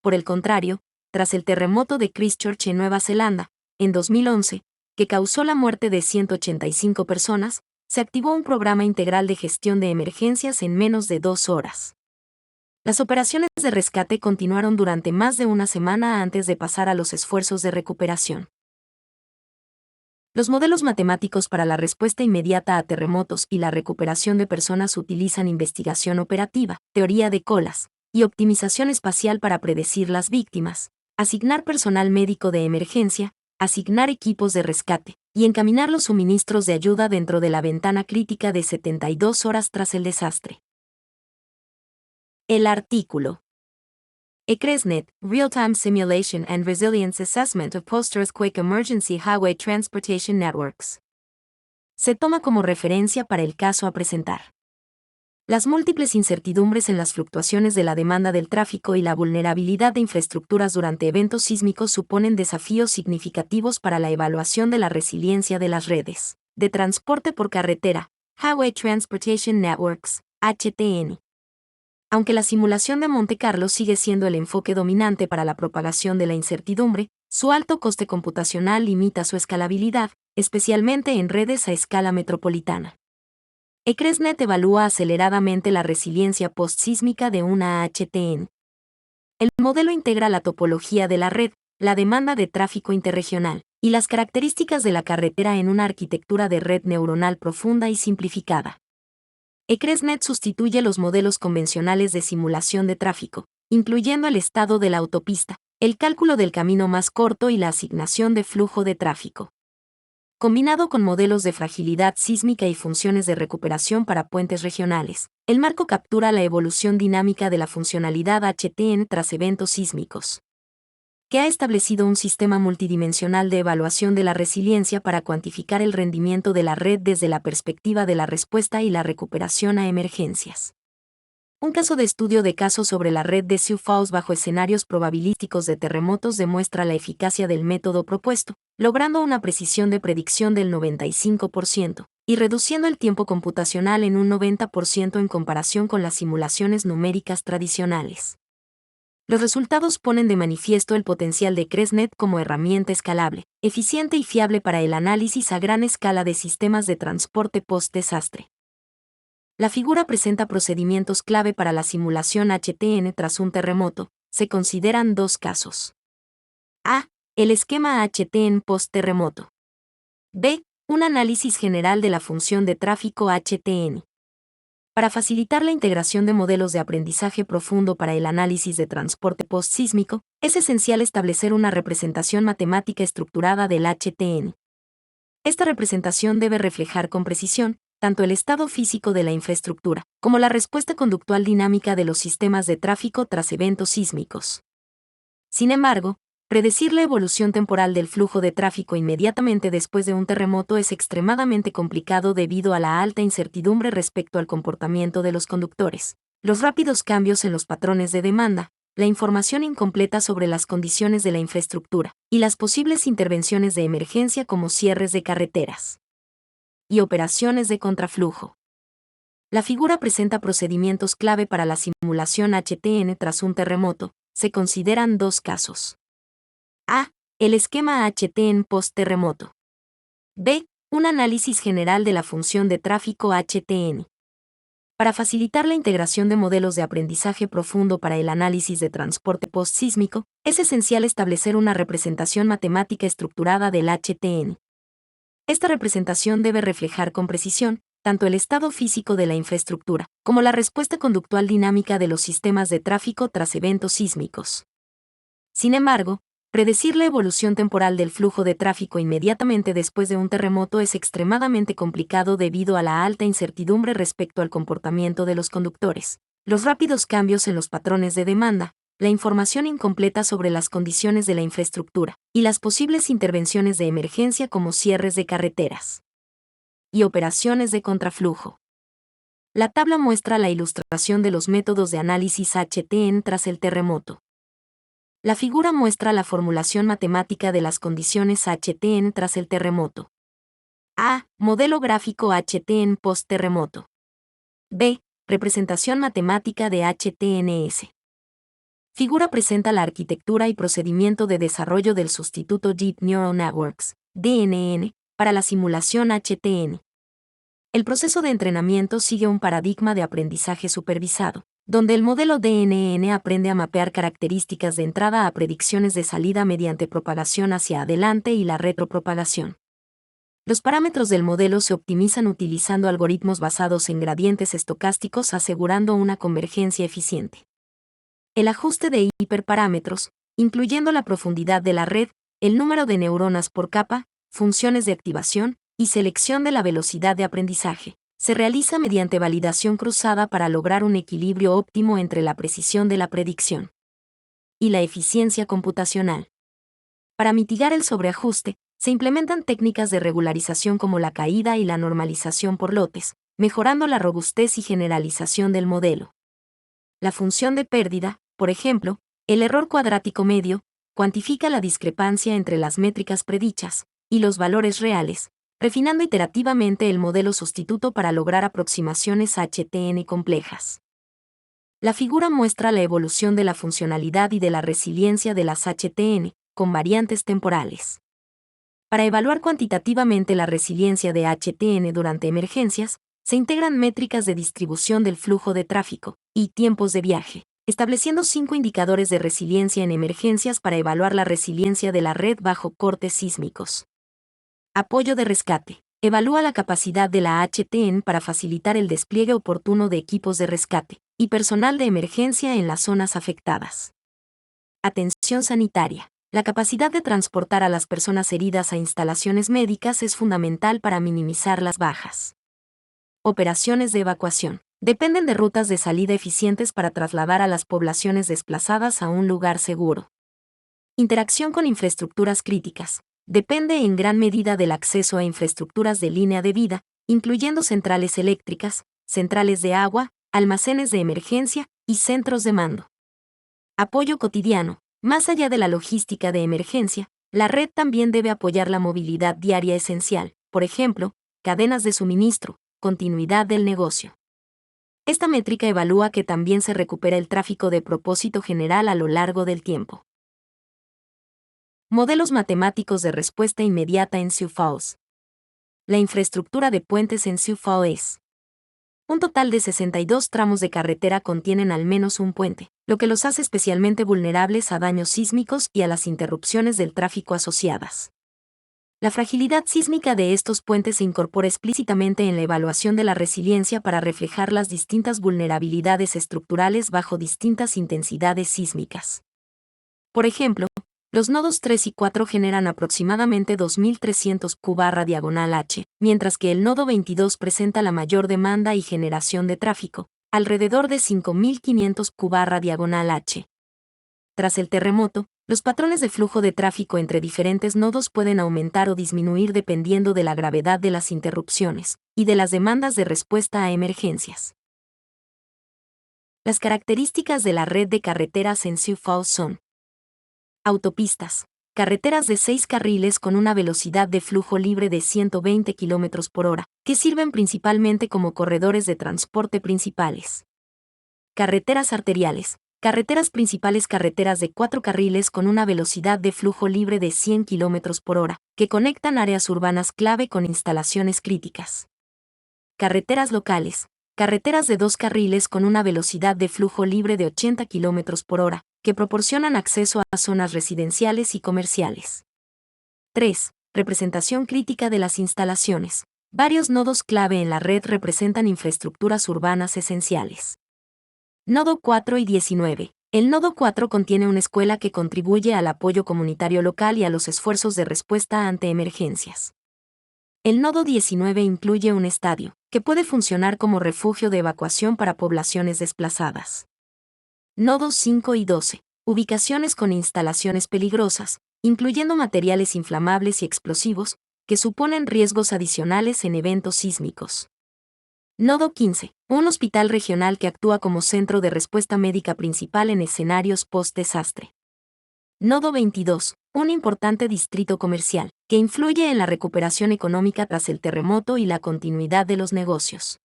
Por el contrario, tras el terremoto de Christchurch en Nueva Zelanda, en 2011, que causó la muerte de 185 personas, se activó un programa integral de gestión de emergencias en menos de 2 horas. Las operaciones de rescate continuaron durante más de una semana antes de pasar a los esfuerzos de recuperación. Los modelos matemáticos para la respuesta inmediata a terremotos y la recuperación de personas utilizan investigación operativa, teoría de colas, y optimización espacial para predecir las víctimas, asignar personal médico de emergencia, asignar equipos de rescate, y encaminar los suministros de ayuda dentro de la ventana crítica de 72 horas tras el desastre. El artículo. ECRESNET, Real-Time Simulation and Resilience Assessment of Post-Earthquake Emergency Highway Transportation Networks. Se toma como referencia para el caso a presentar. Las múltiples incertidumbres en las fluctuaciones de la demanda del tráfico y la vulnerabilidad de infraestructuras durante eventos sísmicos suponen desafíos significativos para la evaluación de la resiliencia de las redes de transporte por carretera, Highway Transportation Networks, HTN. Aunque la simulación de Monte Carlo sigue siendo el enfoque dominante para la propagación de la incertidumbre, su alto coste computacional limita su escalabilidad, especialmente en redes a escala metropolitana. ECRESNET evalúa aceleradamente la resiliencia postsísmica de una HTN. El modelo integra la topología de la red, la demanda de tráfico interregional, y las características de la carretera en una arquitectura de red neuronal profunda y simplificada. ECRESNET sustituye los modelos convencionales de simulación de tráfico, incluyendo el estado de la autopista, el cálculo del camino más corto y la asignación de flujo de tráfico. Combinado con modelos de fragilidad sísmica y funciones de recuperación para puentes regionales, el marco captura la evolución dinámica de la funcionalidad HTN tras eventos sísmicos, que ha establecido un sistema multidimensional de evaluación de la resiliencia para cuantificar el rendimiento de la red desde la perspectiva de la respuesta y la recuperación a emergencias. Un caso de estudio de caso sobre la red de Sioux Falls bajo escenarios probabilísticos de terremotos demuestra la eficacia del método propuesto, logrando una precisión de predicción del 95% y reduciendo el tiempo computacional en un 90% en comparación con las simulaciones numéricas tradicionales. Los resultados ponen de manifiesto el potencial de CRESNet como herramienta escalable, eficiente y fiable para el análisis a gran escala de sistemas de transporte post-desastre. La figura presenta procedimientos clave para la simulación HTN tras un terremoto. Se consideran dos casos. A. El esquema HTN post-terremoto. B. Un análisis general de la función de tráfico HTN. Para facilitar la integración de modelos de aprendizaje profundo para el análisis de transporte post-sísmico, es esencial establecer una representación matemática estructurada del HTN. Esta representación debe reflejar con precisión tanto el estado físico de la infraestructura, como la respuesta conductual dinámica de los sistemas de tráfico tras eventos sísmicos. Sin embargo, predecir la evolución temporal del flujo de tráfico inmediatamente después de un terremoto es extremadamente complicado debido a la alta incertidumbre respecto al comportamiento de los conductores, los rápidos cambios en los patrones de demanda, la información incompleta sobre las condiciones de la infraestructura, y las posibles intervenciones de emergencia como cierres de carreteras y operaciones de contraflujo. La figura presenta procedimientos clave para la simulación HTN tras un terremoto. Se consideran dos casos. A. El esquema HTN post-terremoto. B. Un análisis general de la función de tráfico HTN. Para facilitar la integración de modelos de aprendizaje profundo para el análisis de transporte post-sísmico, es esencial establecer una representación matemática estructurada del HTN. Esta representación debe reflejar con precisión tanto el estado físico de la infraestructura, como la respuesta conductual dinámica de los sistemas de tráfico tras eventos sísmicos. Sin embargo, predecir la evolución temporal del flujo de tráfico inmediatamente después de un terremoto es extremadamente complicado debido a la alta incertidumbre respecto al comportamiento de los conductores, los rápidos cambios en los patrones de demanda, la información incompleta sobre las condiciones de la infraestructura, y las posibles intervenciones de emergencia como cierres de carreteras y operaciones de contraflujo. La tabla muestra la ilustración de los métodos de análisis HTN tras el terremoto. La figura muestra la formulación matemática de las condiciones HTN tras el terremoto. A. Modelo gráfico HTN post-terremoto. B. Representación matemática de HTNS. Figura presenta la arquitectura y procedimiento de desarrollo del sustituto Deep Neural Networks, DNN, para la simulación HTN. El proceso de entrenamiento sigue un paradigma de aprendizaje supervisado, donde el modelo DNN aprende a mapear características de entrada a predicciones de salida mediante propagación hacia adelante y la retropropagación. Los parámetros del modelo se optimizan utilizando algoritmos basados en gradientes estocásticos asegurando una convergencia eficiente. El ajuste de hiperparámetros, incluyendo la profundidad de la red, el número de neuronas por capa, funciones de activación y selección de la velocidad de aprendizaje, se realiza mediante validación cruzada para lograr un equilibrio óptimo entre la precisión de la predicción y la eficiencia computacional. Para mitigar el sobreajuste, se implementan técnicas de regularización como la caída y la normalización por lotes, mejorando la robustez y generalización del modelo. La función de pérdida, por ejemplo, el error cuadrático medio, cuantifica la discrepancia entre las métricas predichas y los valores reales, refinando iterativamente el modelo sustituto para lograr aproximaciones HTN complejas. La figura muestra la evolución de la funcionalidad y de la resiliencia de las HTN, con variantes temporales. Para evaluar cuantitativamente la resiliencia de HTN durante emergencias, se integran métricas de distribución del flujo de tráfico y tiempos de viaje, estableciendo 5 indicadores de resiliencia en emergencias para evaluar la resiliencia de la red bajo cortes sísmicos. Apoyo de rescate. Evalúa la capacidad de la HTN para facilitar el despliegue oportuno de equipos de rescate y personal de emergencia en las zonas afectadas. Atención sanitaria. La capacidad de transportar a las personas heridas a instalaciones médicas es fundamental para minimizar las bajas. Operaciones de evacuación. Dependen de rutas de salida eficientes para trasladar a las poblaciones desplazadas a un lugar seguro. Interacción con infraestructuras críticas. Depende en gran medida del acceso a infraestructuras de línea de vida, incluyendo centrales eléctricas, centrales de agua, almacenes de emergencia y centros de mando. Apoyo cotidiano. Más allá de la logística de emergencia, la red también debe apoyar la movilidad diaria esencial, por ejemplo, cadenas de suministro, continuidad del negocio. Esta métrica evalúa que también se recupera el tráfico de propósito general a lo largo del tiempo. Modelos matemáticos de respuesta inmediata en Sioux Falls. La infraestructura de puentes en Sioux Falls es: un total de 62 tramos de carretera contienen al menos un puente, lo que los hace especialmente vulnerables a daños sísmicos y a las interrupciones del tráfico asociadas. La fragilidad sísmica de estos puentes se incorpora explícitamente en la evaluación de la resiliencia para reflejar las distintas vulnerabilidades estructurales bajo distintas intensidades sísmicas. Por ejemplo, los nodos 3 y 4 generan aproximadamente 2.300 Q/diagonal/H, mientras que el nodo 22 presenta la mayor demanda y generación de tráfico, alrededor de 5.500 Q/diagonal/H. Tras el terremoto, los patrones de flujo de tráfico entre diferentes nodos pueden aumentar o disminuir dependiendo de la gravedad de las interrupciones y de las demandas de respuesta a emergencias. Las características de la red de carreteras en Sioux Falls son: autopistas, carreteras de 6 carriles con una velocidad de flujo libre de 120 km/h, que sirven principalmente como corredores de transporte principales. Carreteras arteriales, carreteras principales, carreteras de 4 carriles con una velocidad de flujo libre de 100 km/h, que conectan áreas urbanas clave con instalaciones críticas. Carreteras locales, carreteras de 2 carriles con una velocidad de flujo libre de 80 km/h, que proporcionan acceso a zonas residenciales y comerciales. 3. Representación crítica de las instalaciones. Varios nodos clave en la red representan infraestructuras urbanas esenciales. Nodo 4 y 19. El nodo 4 contiene una escuela que contribuye al apoyo comunitario local y a los esfuerzos de respuesta ante emergencias. El nodo 19 incluye un estadio, que puede funcionar como refugio de evacuación para poblaciones desplazadas. Nodos 5 y 12. Ubicaciones con instalaciones peligrosas, incluyendo materiales inflamables y explosivos, que suponen riesgos adicionales en eventos sísmicos. Nodo 15. Un hospital regional que actúa como centro de respuesta médica principal en escenarios post-desastre. Nodo 22. Un importante distrito comercial, que influye en la recuperación económica tras el terremoto y la continuidad de los negocios.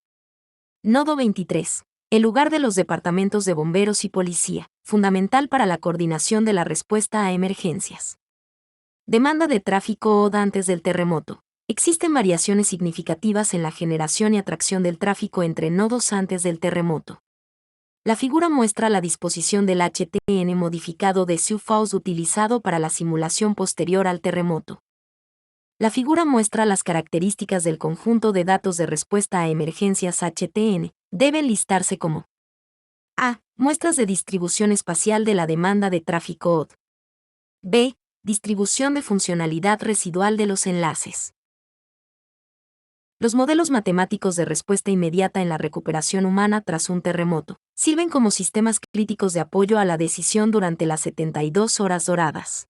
Nodo 23. El lugar de los departamentos de bomberos y policía, fundamental para la coordinación de la respuesta a emergencias. Demanda de tráfico ODA antes del terremoto. Existen variaciones significativas en la generación y atracción del tráfico entre nodos antes del terremoto. La figura muestra la disposición del HTN modificado de Sioux Falls utilizado para la simulación posterior al terremoto. La figura muestra las características del conjunto de datos de respuesta a emergencias HTN. Deben listarse como: A. Muestras de distribución espacial de la demanda de tráfico OD. B. Distribución de funcionalidad residual de los enlaces. Los modelos matemáticos de respuesta inmediata en la recuperación humana tras un terremoto sirven como sistemas críticos de apoyo a la decisión durante las 72 horas doradas.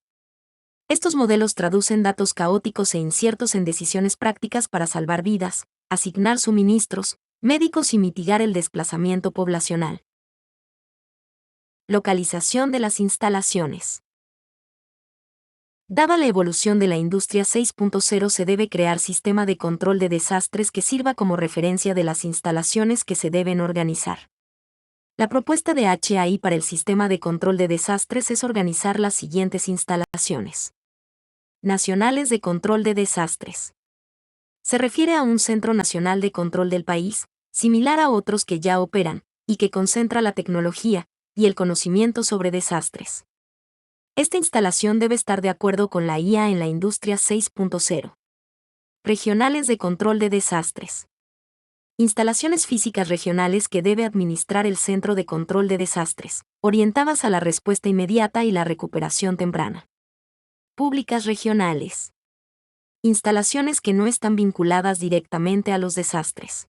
Estos modelos traducen datos caóticos e inciertos en decisiones prácticas para salvar vidas, asignar suministros médicos y mitigar el desplazamiento poblacional. Localización de las instalaciones. Dada la evolución de la industria 6.0, se debe crear sistema de control de desastres que sirva como referencia de las instalaciones que se deben organizar. La propuesta de HAI para el sistema de control de desastres es organizar las siguientes instalaciones nacionales de control de desastres. Se refiere a un centro nacional de control del país, similar a otros que ya operan, y que concentra la tecnología y el conocimiento sobre desastres. Esta instalación debe estar de acuerdo con la IA en la industria 6.0. Regionales de control de desastres. Instalaciones físicas regionales que debe administrar el Centro de Control de Desastres, orientadas a la respuesta inmediata y la recuperación temprana. públicas regionales. Instalaciones que no están vinculadas directamente a los desastres.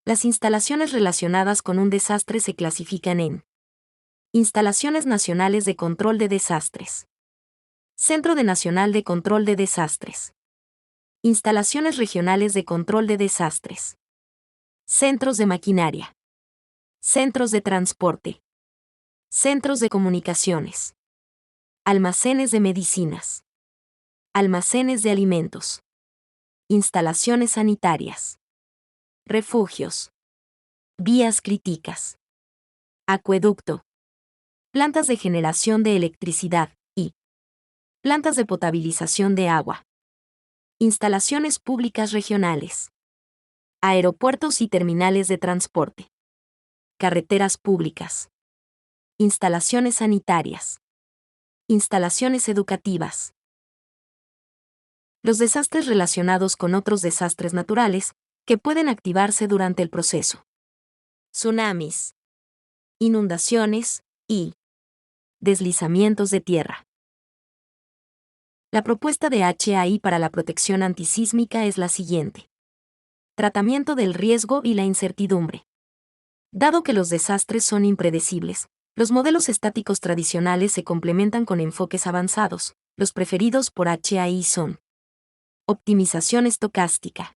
Las instalaciones relacionadas con un desastre se clasifican en Instalaciones Nacionales de Control de Desastres. Centro Nacional de Control de Desastres. Instalaciones Regionales de Control de Desastres. Centros de maquinaria. Centros de transporte. Centros de comunicaciones. Almacenes de medicinas. Almacenes de alimentos. Instalaciones sanitarias. Refugios. Vías críticas. Acueducto. Plantas de generación de electricidad y plantas de potabilización de agua. Instalaciones públicas regionales. Aeropuertos y terminales de transporte. Carreteras públicas. Instalaciones sanitarias. Instalaciones educativas. Los desastres relacionados con otros desastres naturales que pueden activarse durante el proceso. Tsunamis. Inundaciones y deslizamientos de tierra. La propuesta de HAI para la protección antisísmica es la siguiente. Tratamiento del riesgo y la incertidumbre. Dado que los desastres son impredecibles, los modelos estáticos tradicionales se complementan con enfoques avanzados. Los preferidos por HAI son optimización estocástica.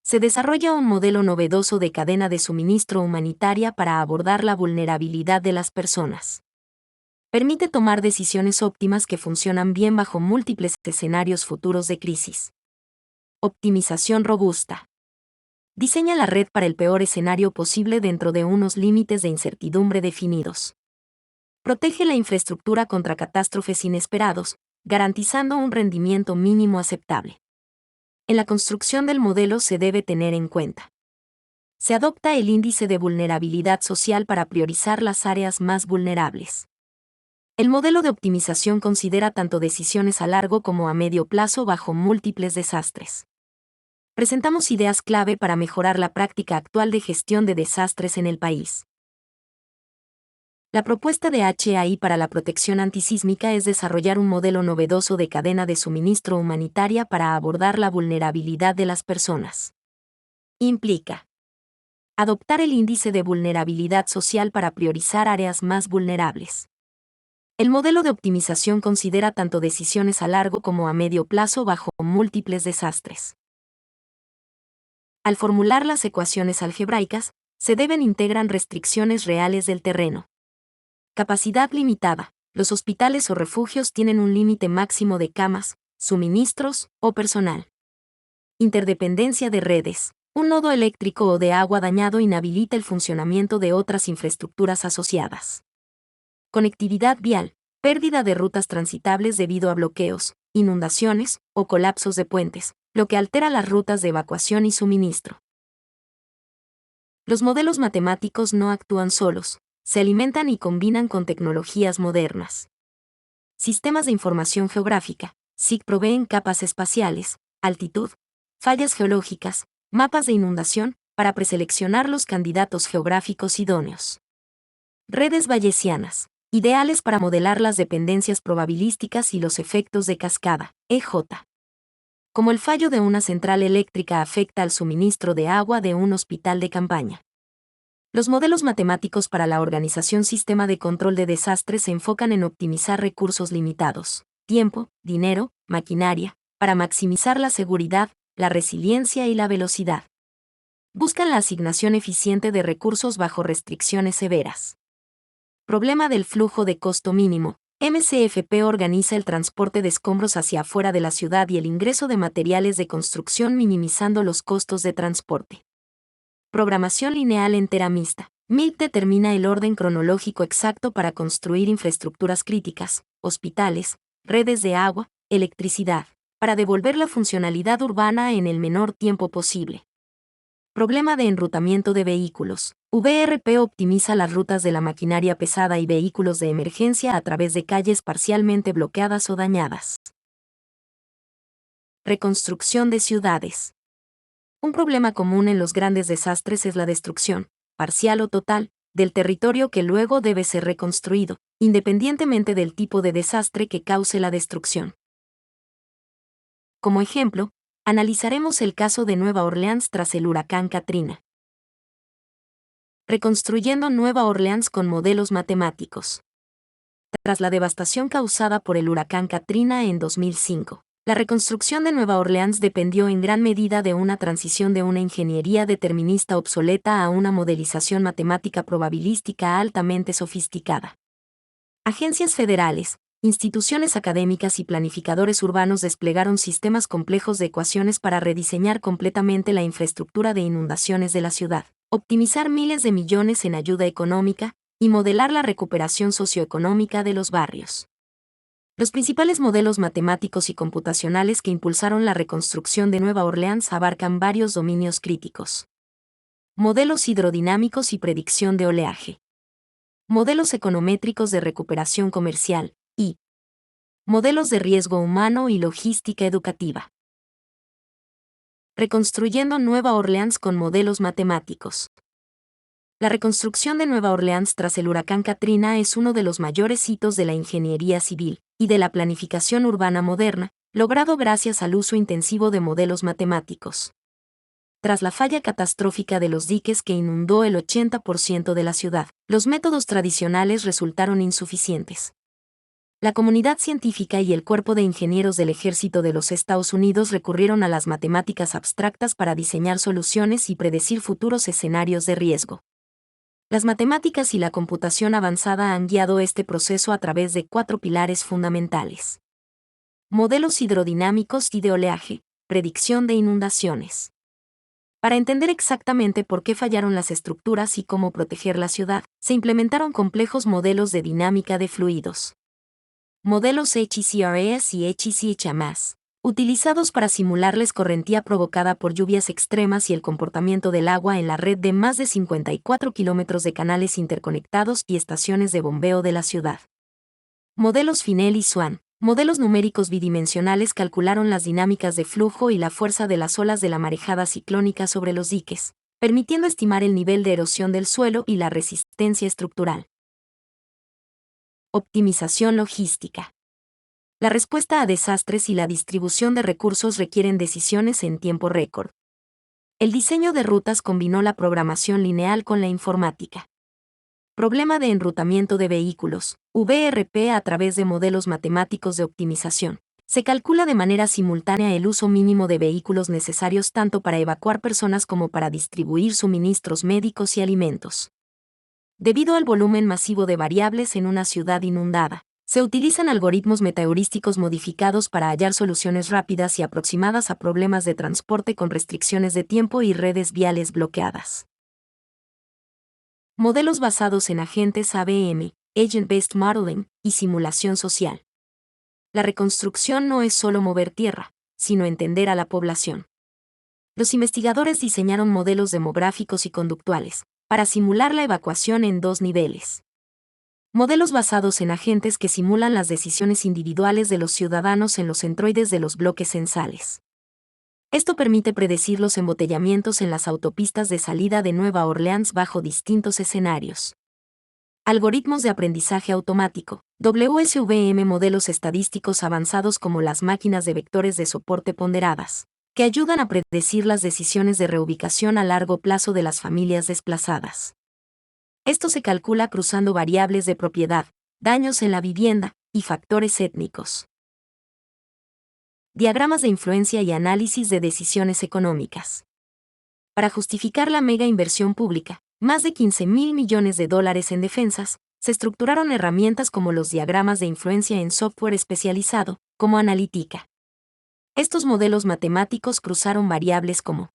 Se desarrolla un modelo novedoso de cadena de suministro humanitaria para abordar la vulnerabilidad de las personas. Permite tomar decisiones óptimas que funcionan bien bajo múltiples escenarios futuros de crisis. Optimización robusta. Diseña la red para el peor escenario posible dentro de unos límites de incertidumbre definidos. Protege la infraestructura contra catástrofes inesperados, garantizando un rendimiento mínimo aceptable. En la construcción del modelo se debe tener en cuenta. Se adopta el índice de vulnerabilidad social para priorizar las áreas más vulnerables. El modelo de optimización considera tanto decisiones a largo como a medio plazo bajo múltiples desastres. Presentamos ideas clave para mejorar la práctica actual de gestión de desastres en el país. La propuesta de HAI para la protección antisísmica es desarrollar un modelo novedoso de cadena de suministro humanitaria para abordar la vulnerabilidad de las personas. Implica adoptar el índice de vulnerabilidad social para priorizar áreas más vulnerables. El modelo de optimización considera tanto decisiones a largo como a medio plazo bajo múltiples desastres. Al formular las ecuaciones algebraicas, se deben integrar restricciones reales del terreno. Capacidad limitada. Los hospitales o refugios tienen un límite máximo de camas, suministros o personal. Interdependencia de redes. Un nodo eléctrico o de agua dañado inhabilita el funcionamiento de otras infraestructuras asociadas. Conectividad vial. Pérdida de rutas transitables debido a bloqueos, inundaciones o colapsos de puentes, lo que altera las rutas de evacuación y suministro. Los modelos matemáticos no actúan solos, se alimentan y combinan con tecnologías modernas. Sistemas de información geográfica, SIG proveen capas espaciales, altitud, fallas geológicas, mapas de inundación, para preseleccionar los candidatos geográficos idóneos. Redes bayesianas, ideales para modelar las dependencias probabilísticas y los efectos de cascada, EJ. Como el fallo de una central eléctrica afecta al suministro de agua de un hospital de campaña. Los modelos matemáticos para la organización sistema de control de desastres se enfocan en optimizar recursos limitados, tiempo, dinero, maquinaria, para maximizar la seguridad, la resiliencia y la velocidad. Buscan la asignación eficiente de recursos bajo restricciones severas. Problema del flujo de costo mínimo. MCFP organiza el transporte de escombros hacia afuera de la ciudad y el ingreso de materiales de construcción minimizando los costos de transporte. Programación lineal entera mixta. MIP determina el orden cronológico exacto para construir infraestructuras críticas, hospitales, redes de agua, electricidad, para devolver la funcionalidad urbana en el menor tiempo posible. Problema de enrutamiento de vehículos. VRP optimiza las rutas de la maquinaria pesada y vehículos de emergencia a través de calles parcialmente bloqueadas o dañadas. Reconstrucción de ciudades. Un problema común en los grandes desastres es la destrucción, parcial o total, del territorio que luego debe ser reconstruido, independientemente del tipo de desastre que cause la destrucción. Como ejemplo, analizaremos el caso de Nueva Orleans tras el huracán Katrina. Reconstruyendo Nueva Orleans con modelos matemáticos. Tras la devastación causada por el huracán Katrina en 2005, la reconstrucción de Nueva Orleans dependió en gran medida de una transición de una ingeniería determinista obsoleta a una modelización matemática probabilística altamente sofisticada. Agencias federales, instituciones académicas y planificadores urbanos desplegaron sistemas complejos de ecuaciones para rediseñar completamente la infraestructura de inundaciones de la ciudad, optimizar miles de millones en ayuda económica y modelar la recuperación socioeconómica de los barrios. Los principales modelos matemáticos y computacionales que impulsaron la reconstrucción de Nueva Orleans abarcan varios dominios críticos. Modelos hidrodinámicos y predicción de oleaje. Modelos econométricos de recuperación comercial, y modelos de riesgo humano y logística educativa. Reconstruyendo Nueva Orleans con modelos matemáticos. La reconstrucción de Nueva Orleans tras el huracán Katrina es uno de los mayores hitos de la ingeniería civil y de la planificación urbana moderna, logrado gracias al uso intensivo de modelos matemáticos. Tras la falla catastrófica de los diques que inundó el 80% de la ciudad, los métodos tradicionales resultaron insuficientes. La comunidad científica y el cuerpo de ingenieros del ejército de los Estados Unidos recurrieron a las matemáticas abstractas para diseñar soluciones y predecir futuros escenarios de riesgo. Las matemáticas y la computación avanzada han guiado este proceso a través de 4 pilares fundamentales. Modelos hidrodinámicos y de oleaje, predicción de inundaciones. Para entender exactamente por qué fallaron las estructuras y cómo proteger la ciudad, se implementaron complejos modelos de dinámica de fluidos. Modelos HECRES y HECHMAS, utilizados para simular la escorrentía provocada por lluvias extremas y el comportamiento del agua en la red de más de 54 kilómetros de canales interconectados y estaciones de bombeo de la ciudad. Modelos Finel y Swan, modelos numéricos bidimensionales calcularon las dinámicas de flujo y la fuerza de las olas de la marejada ciclónica sobre los diques, permitiendo estimar el nivel de erosión del suelo y la resistencia estructural. Optimización logística. La respuesta a desastres y la distribución de recursos requieren decisiones en tiempo récord. El diseño de rutas combinó la programación lineal con la informática. Problema de enrutamiento de vehículos, VRP a través de modelos matemáticos de optimización. Se calcula de manera simultánea el uso mínimo de vehículos necesarios tanto para evacuar personas como para distribuir suministros médicos y alimentos. Debido al volumen masivo de variables en una ciudad inundada, se utilizan algoritmos metaheurísticos modificados para hallar soluciones rápidas y aproximadas a problemas de transporte con restricciones de tiempo y redes viales bloqueadas. Modelos basados en agentes ABM, Agent-Based Modeling, y simulación social. La reconstrucción no es solo mover tierra, sino entender a la población. Los investigadores diseñaron modelos demográficos y conductuales, para simular la evacuación en 2 niveles. Modelos basados en agentes que simulan las decisiones individuales de los ciudadanos en los centroides de los bloques censales. Esto permite predecir los embotellamientos en las autopistas de salida de Nueva Orleans bajo distintos escenarios. Algoritmos de aprendizaje automático, WSVM, modelos estadísticos avanzados como las máquinas de vectores de soporte ponderadas, que ayudan a predecir las decisiones de reubicación a largo plazo de las familias desplazadas. Esto se calcula cruzando variables de propiedad, daños en la vivienda y factores étnicos. Diagramas de influencia y análisis de decisiones económicas. Para justificar la mega inversión pública, más de $15,000 millones en defensas, se estructuraron herramientas como los diagramas de influencia en software especializado, como Analytica. Estos modelos matemáticos cruzaron variables como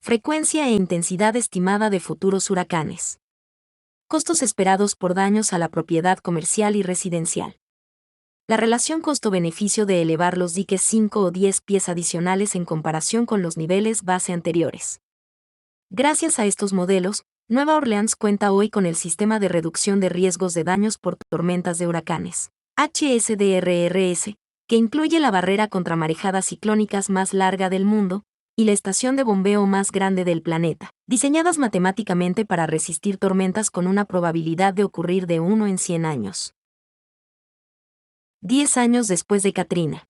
frecuencia e intensidad estimada de futuros huracanes, costos esperados por daños a la propiedad comercial y residencial, la relación costo-beneficio de elevar los diques 5 o 10 pies adicionales en comparación con los niveles base anteriores. Gracias a estos modelos, Nueva Orleans cuenta hoy con el Sistema de Reducción de Riesgos de Daños por Tormentas de Huracanes, HSDRRS, que incluye la barrera contra marejadas ciclónicas más larga del mundo, y la estación de bombeo más grande del planeta, diseñadas matemáticamente para resistir tormentas con una probabilidad de ocurrir de 1 en 100 años. 10 años después de Katrina.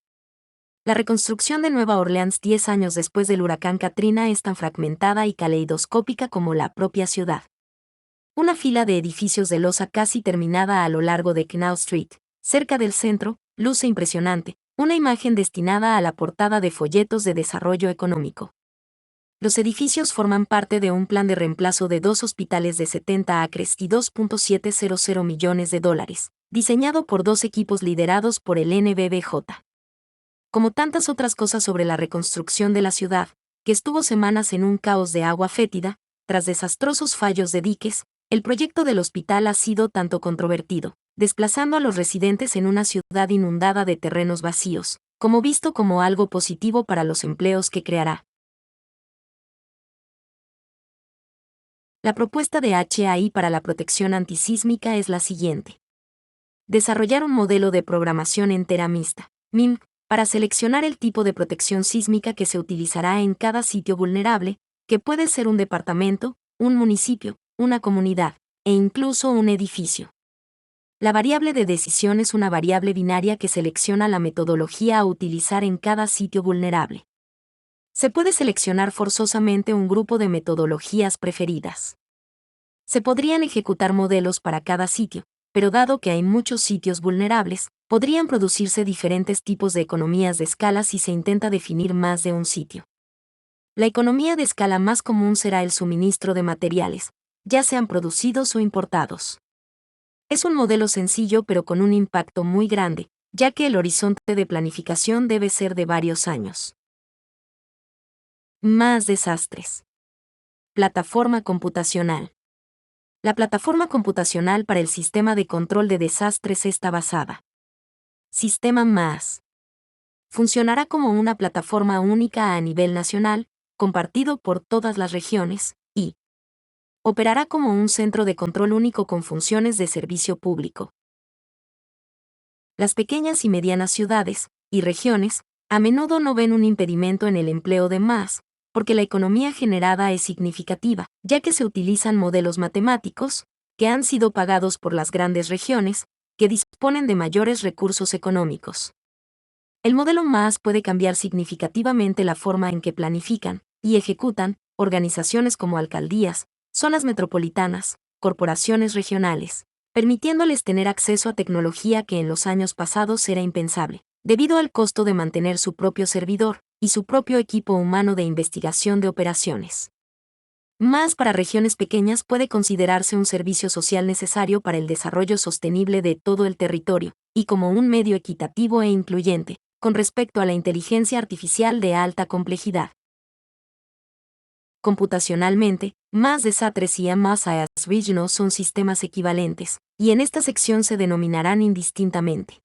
La reconstrucción de Nueva Orleans 10 años después del huracán Katrina es tan fragmentada y caleidoscópica como la propia ciudad. Una fila de edificios de losa casi terminada a lo largo de Canal Street, cerca del centro, luce impresionante, una imagen destinada a la portada de folletos de desarrollo económico. Los edificios forman parte de un plan de reemplazo de 2 hospitales de 70 acres y $2.700 millones, diseñado por 2 equipos liderados por el NBBJ. Como tantas otras cosas sobre la reconstrucción de la ciudad, que estuvo semanas en un caos de agua fétida, tras desastrosos fallos de diques, el proyecto del hospital ha sido tanto controvertido, desplazando a los residentes en una ciudad inundada de terrenos vacíos, como visto como algo positivo para los empleos que creará. La propuesta de HAI para la protección antisísmica es la siguiente. Desarrollar un modelo de programación entera mixta, MIM, para seleccionar el tipo de protección sísmica que se utilizará en cada sitio vulnerable, que puede ser un departamento, un municipio, una comunidad, e incluso un edificio. La variable de decisión es una variable binaria que selecciona la metodología a utilizar en cada sitio vulnerable. Se puede seleccionar forzosamente un grupo de metodologías preferidas. Se podrían ejecutar modelos para cada sitio, pero dado que hay muchos sitios vulnerables, podrían producirse diferentes tipos de economías de escala si se intenta definir más de un sitio. La economía de escala más común será el suministro de materiales, ya sean producidos o importados. Es un modelo sencillo pero con un impacto muy grande, ya que el horizonte de planificación debe ser de varios años. Más desastres. Plataforma computacional. La plataforma computacional para el sistema de control de desastres está basada. Sistema MAS. Funcionará como una plataforma única a nivel nacional, compartido por todas las regiones, y operará como un centro de control único con funciones de servicio público. Las pequeñas y medianas ciudades y regiones a menudo no ven un impedimento en el empleo de MAS, porque la economía generada es significativa, ya que se utilizan modelos matemáticos, que han sido pagados por las grandes regiones, que disponen de mayores recursos económicos. El modelo MAS puede cambiar significativamente la forma en que planifican y ejecutan organizaciones como alcaldías, zonas metropolitanas, corporaciones regionales, permitiéndoles tener acceso a tecnología que en los años pasados era impensable, debido al costo de mantener su propio servidor y su propio equipo humano de investigación de operaciones. MAS para regiones pequeñas puede considerarse un servicio social necesario para el desarrollo sostenible de todo el territorio, y como un medio equitativo e incluyente, con respecto a la inteligencia artificial de alta complejidad. Computacionalmente, MAS Desastres y MAS Regional son sistemas equivalentes, y en esta sección se denominarán indistintamente.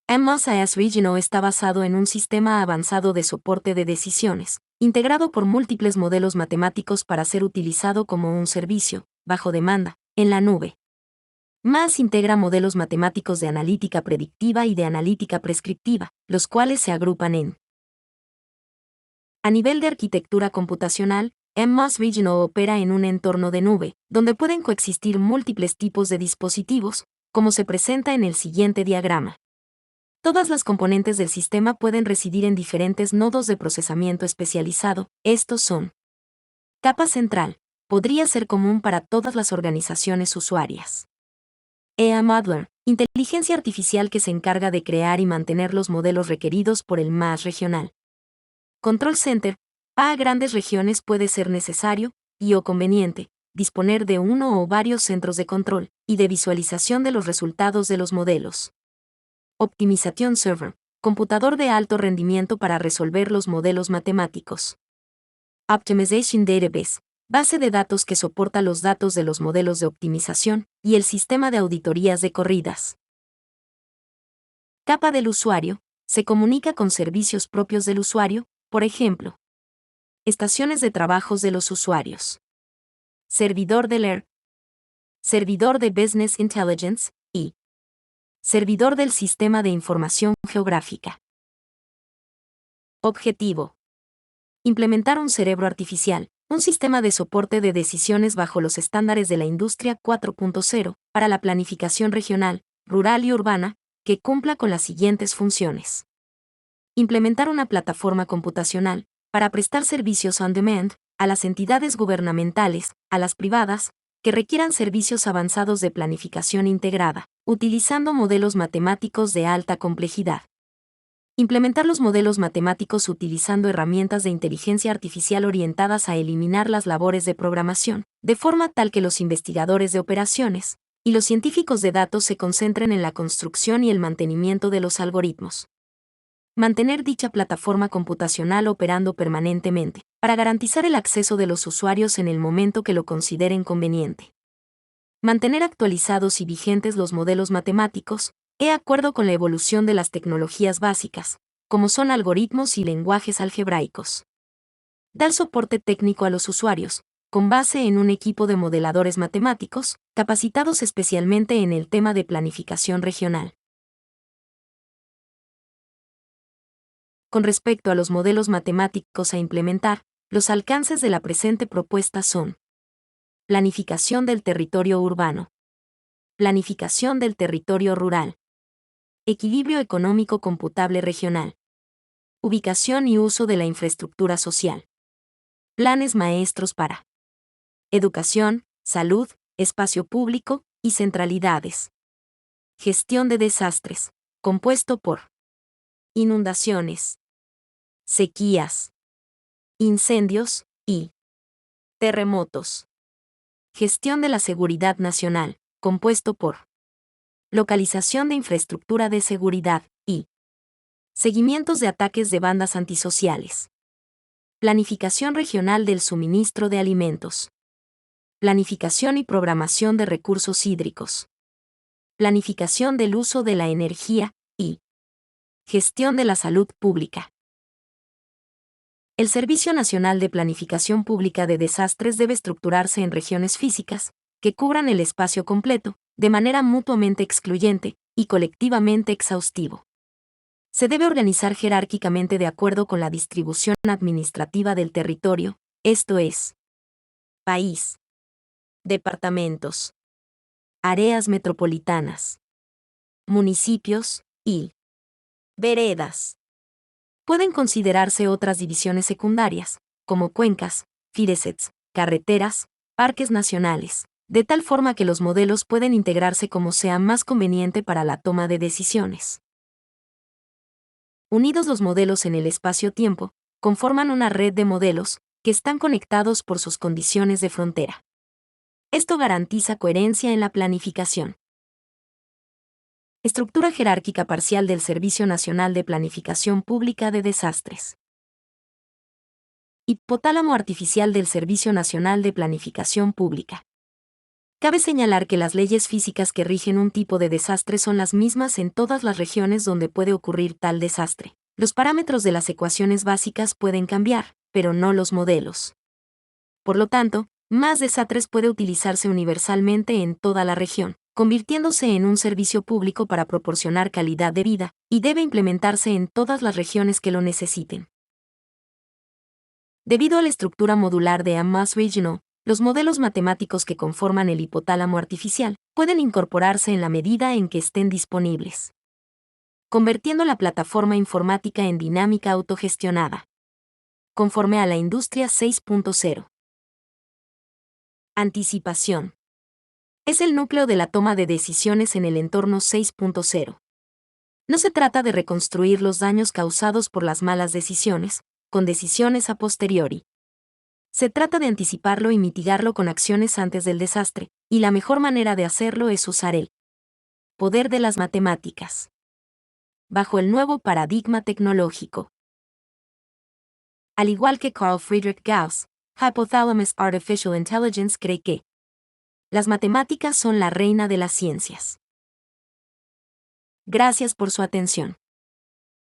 MAS Regional está basado en un sistema avanzado de soporte de decisiones, integrado por múltiples modelos matemáticos para ser utilizado como un servicio, bajo demanda, en la nube. MAS integra modelos matemáticos de analítica predictiva y de analítica prescriptiva, los cuales se agrupan en. A nivel de arquitectura computacional, MAS Regional opera en un entorno de nube, donde pueden coexistir múltiples tipos de dispositivos, como se presenta en el siguiente diagrama. Todas las componentes del sistema pueden residir en diferentes nodos de procesamiento especializado. Estos son. Capa central. Podría ser común para todas las organizaciones usuarias. EA Modeler, inteligencia artificial que se encarga de crear y mantener los modelos requeridos por el MAS regional. Control Center. Para grandes regiones puede ser necesario, y o conveniente, disponer de uno o varios centros de control y de visualización de los resultados de los modelos. Optimization Server, computador de alto rendimiento para resolver los modelos matemáticos. Optimization Database, base de datos que soporta los datos de los modelos de optimización y el sistema de auditorías de corridas. Capa del usuario, se comunica con servicios propios del usuario, por ejemplo, estaciones de trabajos de los usuarios. Servidor del ERP, servidor de Business Intelligence, y servidor del Sistema de Información Geográfica. Objetivo. Implementar un cerebro artificial, un sistema de soporte de decisiones bajo los estándares de la Industria 4.0, para la planificación regional, rural y urbana, que cumpla con las siguientes funciones. Implementar una plataforma computacional, para prestar servicios on demand, a las entidades gubernamentales, a las privadas, que requieran servicios avanzados de planificación integrada, utilizando modelos matemáticos de alta complejidad. Implementar los modelos matemáticos utilizando herramientas de inteligencia artificial orientadas a eliminar las labores de programación, de forma tal que los investigadores de operaciones y los científicos de datos se concentren en la construcción y el mantenimiento de los algoritmos. Mantener dicha plataforma computacional operando permanentemente, para garantizar el acceso de los usuarios en el momento que lo consideren conveniente. Mantener actualizados y vigentes los modelos matemáticos, de acuerdo con la evolución de las tecnologías básicas, como son algoritmos y lenguajes algebraicos. Dar soporte técnico a los usuarios, con base en un equipo de modeladores matemáticos, capacitados especialmente en el tema de planificación regional. Con respecto a los modelos matemáticos a implementar, los alcances de la presente propuesta son: planificación del territorio urbano, planificación del territorio rural, equilibrio económico computable regional, ubicación y uso de la infraestructura social, planes maestros para educación, salud, espacio público y centralidades. Gestión de desastres, compuesto por inundaciones, sequías, incendios y terremotos. Gestión de la seguridad nacional, compuesto por localización de infraestructura de seguridad y seguimientos de ataques de bandas antisociales. Planificación regional del suministro de alimentos. Planificación y programación de recursos hídricos. Planificación del uso de la energía y gestión de la salud pública. El Servicio Nacional de Planificación Pública de Desastres debe estructurarse en regiones físicas, que cubran el espacio completo, de manera mutuamente excluyente y colectivamente exhaustivo. Se debe organizar jerárquicamente de acuerdo con la distribución administrativa del territorio, esto es, país, departamentos, áreas metropolitanas, municipios y veredas. Pueden considerarse otras divisiones secundarias, como cuencas, fidesets, carreteras, parques nacionales, de tal forma que los modelos pueden integrarse como sea más conveniente para la toma de decisiones. Unidos los modelos en el espacio-tiempo, conforman una red de modelos que están conectados por sus condiciones de frontera. Esto garantiza coherencia en la planificación. Estructura jerárquica parcial del Servicio Nacional de Planificación Pública de Desastres. Hipotálamo artificial del Servicio Nacional de Planificación Pública. Cabe señalar que las leyes físicas que rigen un tipo de desastre son las mismas en todas las regiones donde puede ocurrir tal desastre. Los parámetros de las ecuaciones básicas pueden cambiar, pero no los modelos. Por lo tanto, más desastres puede utilizarse universalmente en toda la región, convirtiéndose en un servicio público para proporcionar calidad de vida, y debe implementarse en todas las regiones que lo necesiten. Debido a la estructura modular de AMAS Regional, los modelos matemáticos que conforman el hipotálamo artificial pueden incorporarse en la medida en que estén disponibles, convirtiendo la plataforma informática en dinámica autogestionada, conforme a la Industria 6.0. Anticipación. Es el núcleo de la toma de decisiones en el entorno 6.0. No se trata de reconstruir los daños causados por las malas decisiones, con decisiones a posteriori. Se trata de anticiparlo y mitigarlo con acciones antes del desastre, y la mejor manera de hacerlo es usar el poder de las matemáticas, bajo el nuevo paradigma tecnológico. Al igual que Carl Friedrich Gauss, Hypothalamus Artificial Intelligence cree que las matemáticas son la reina de las ciencias. Gracias por su atención.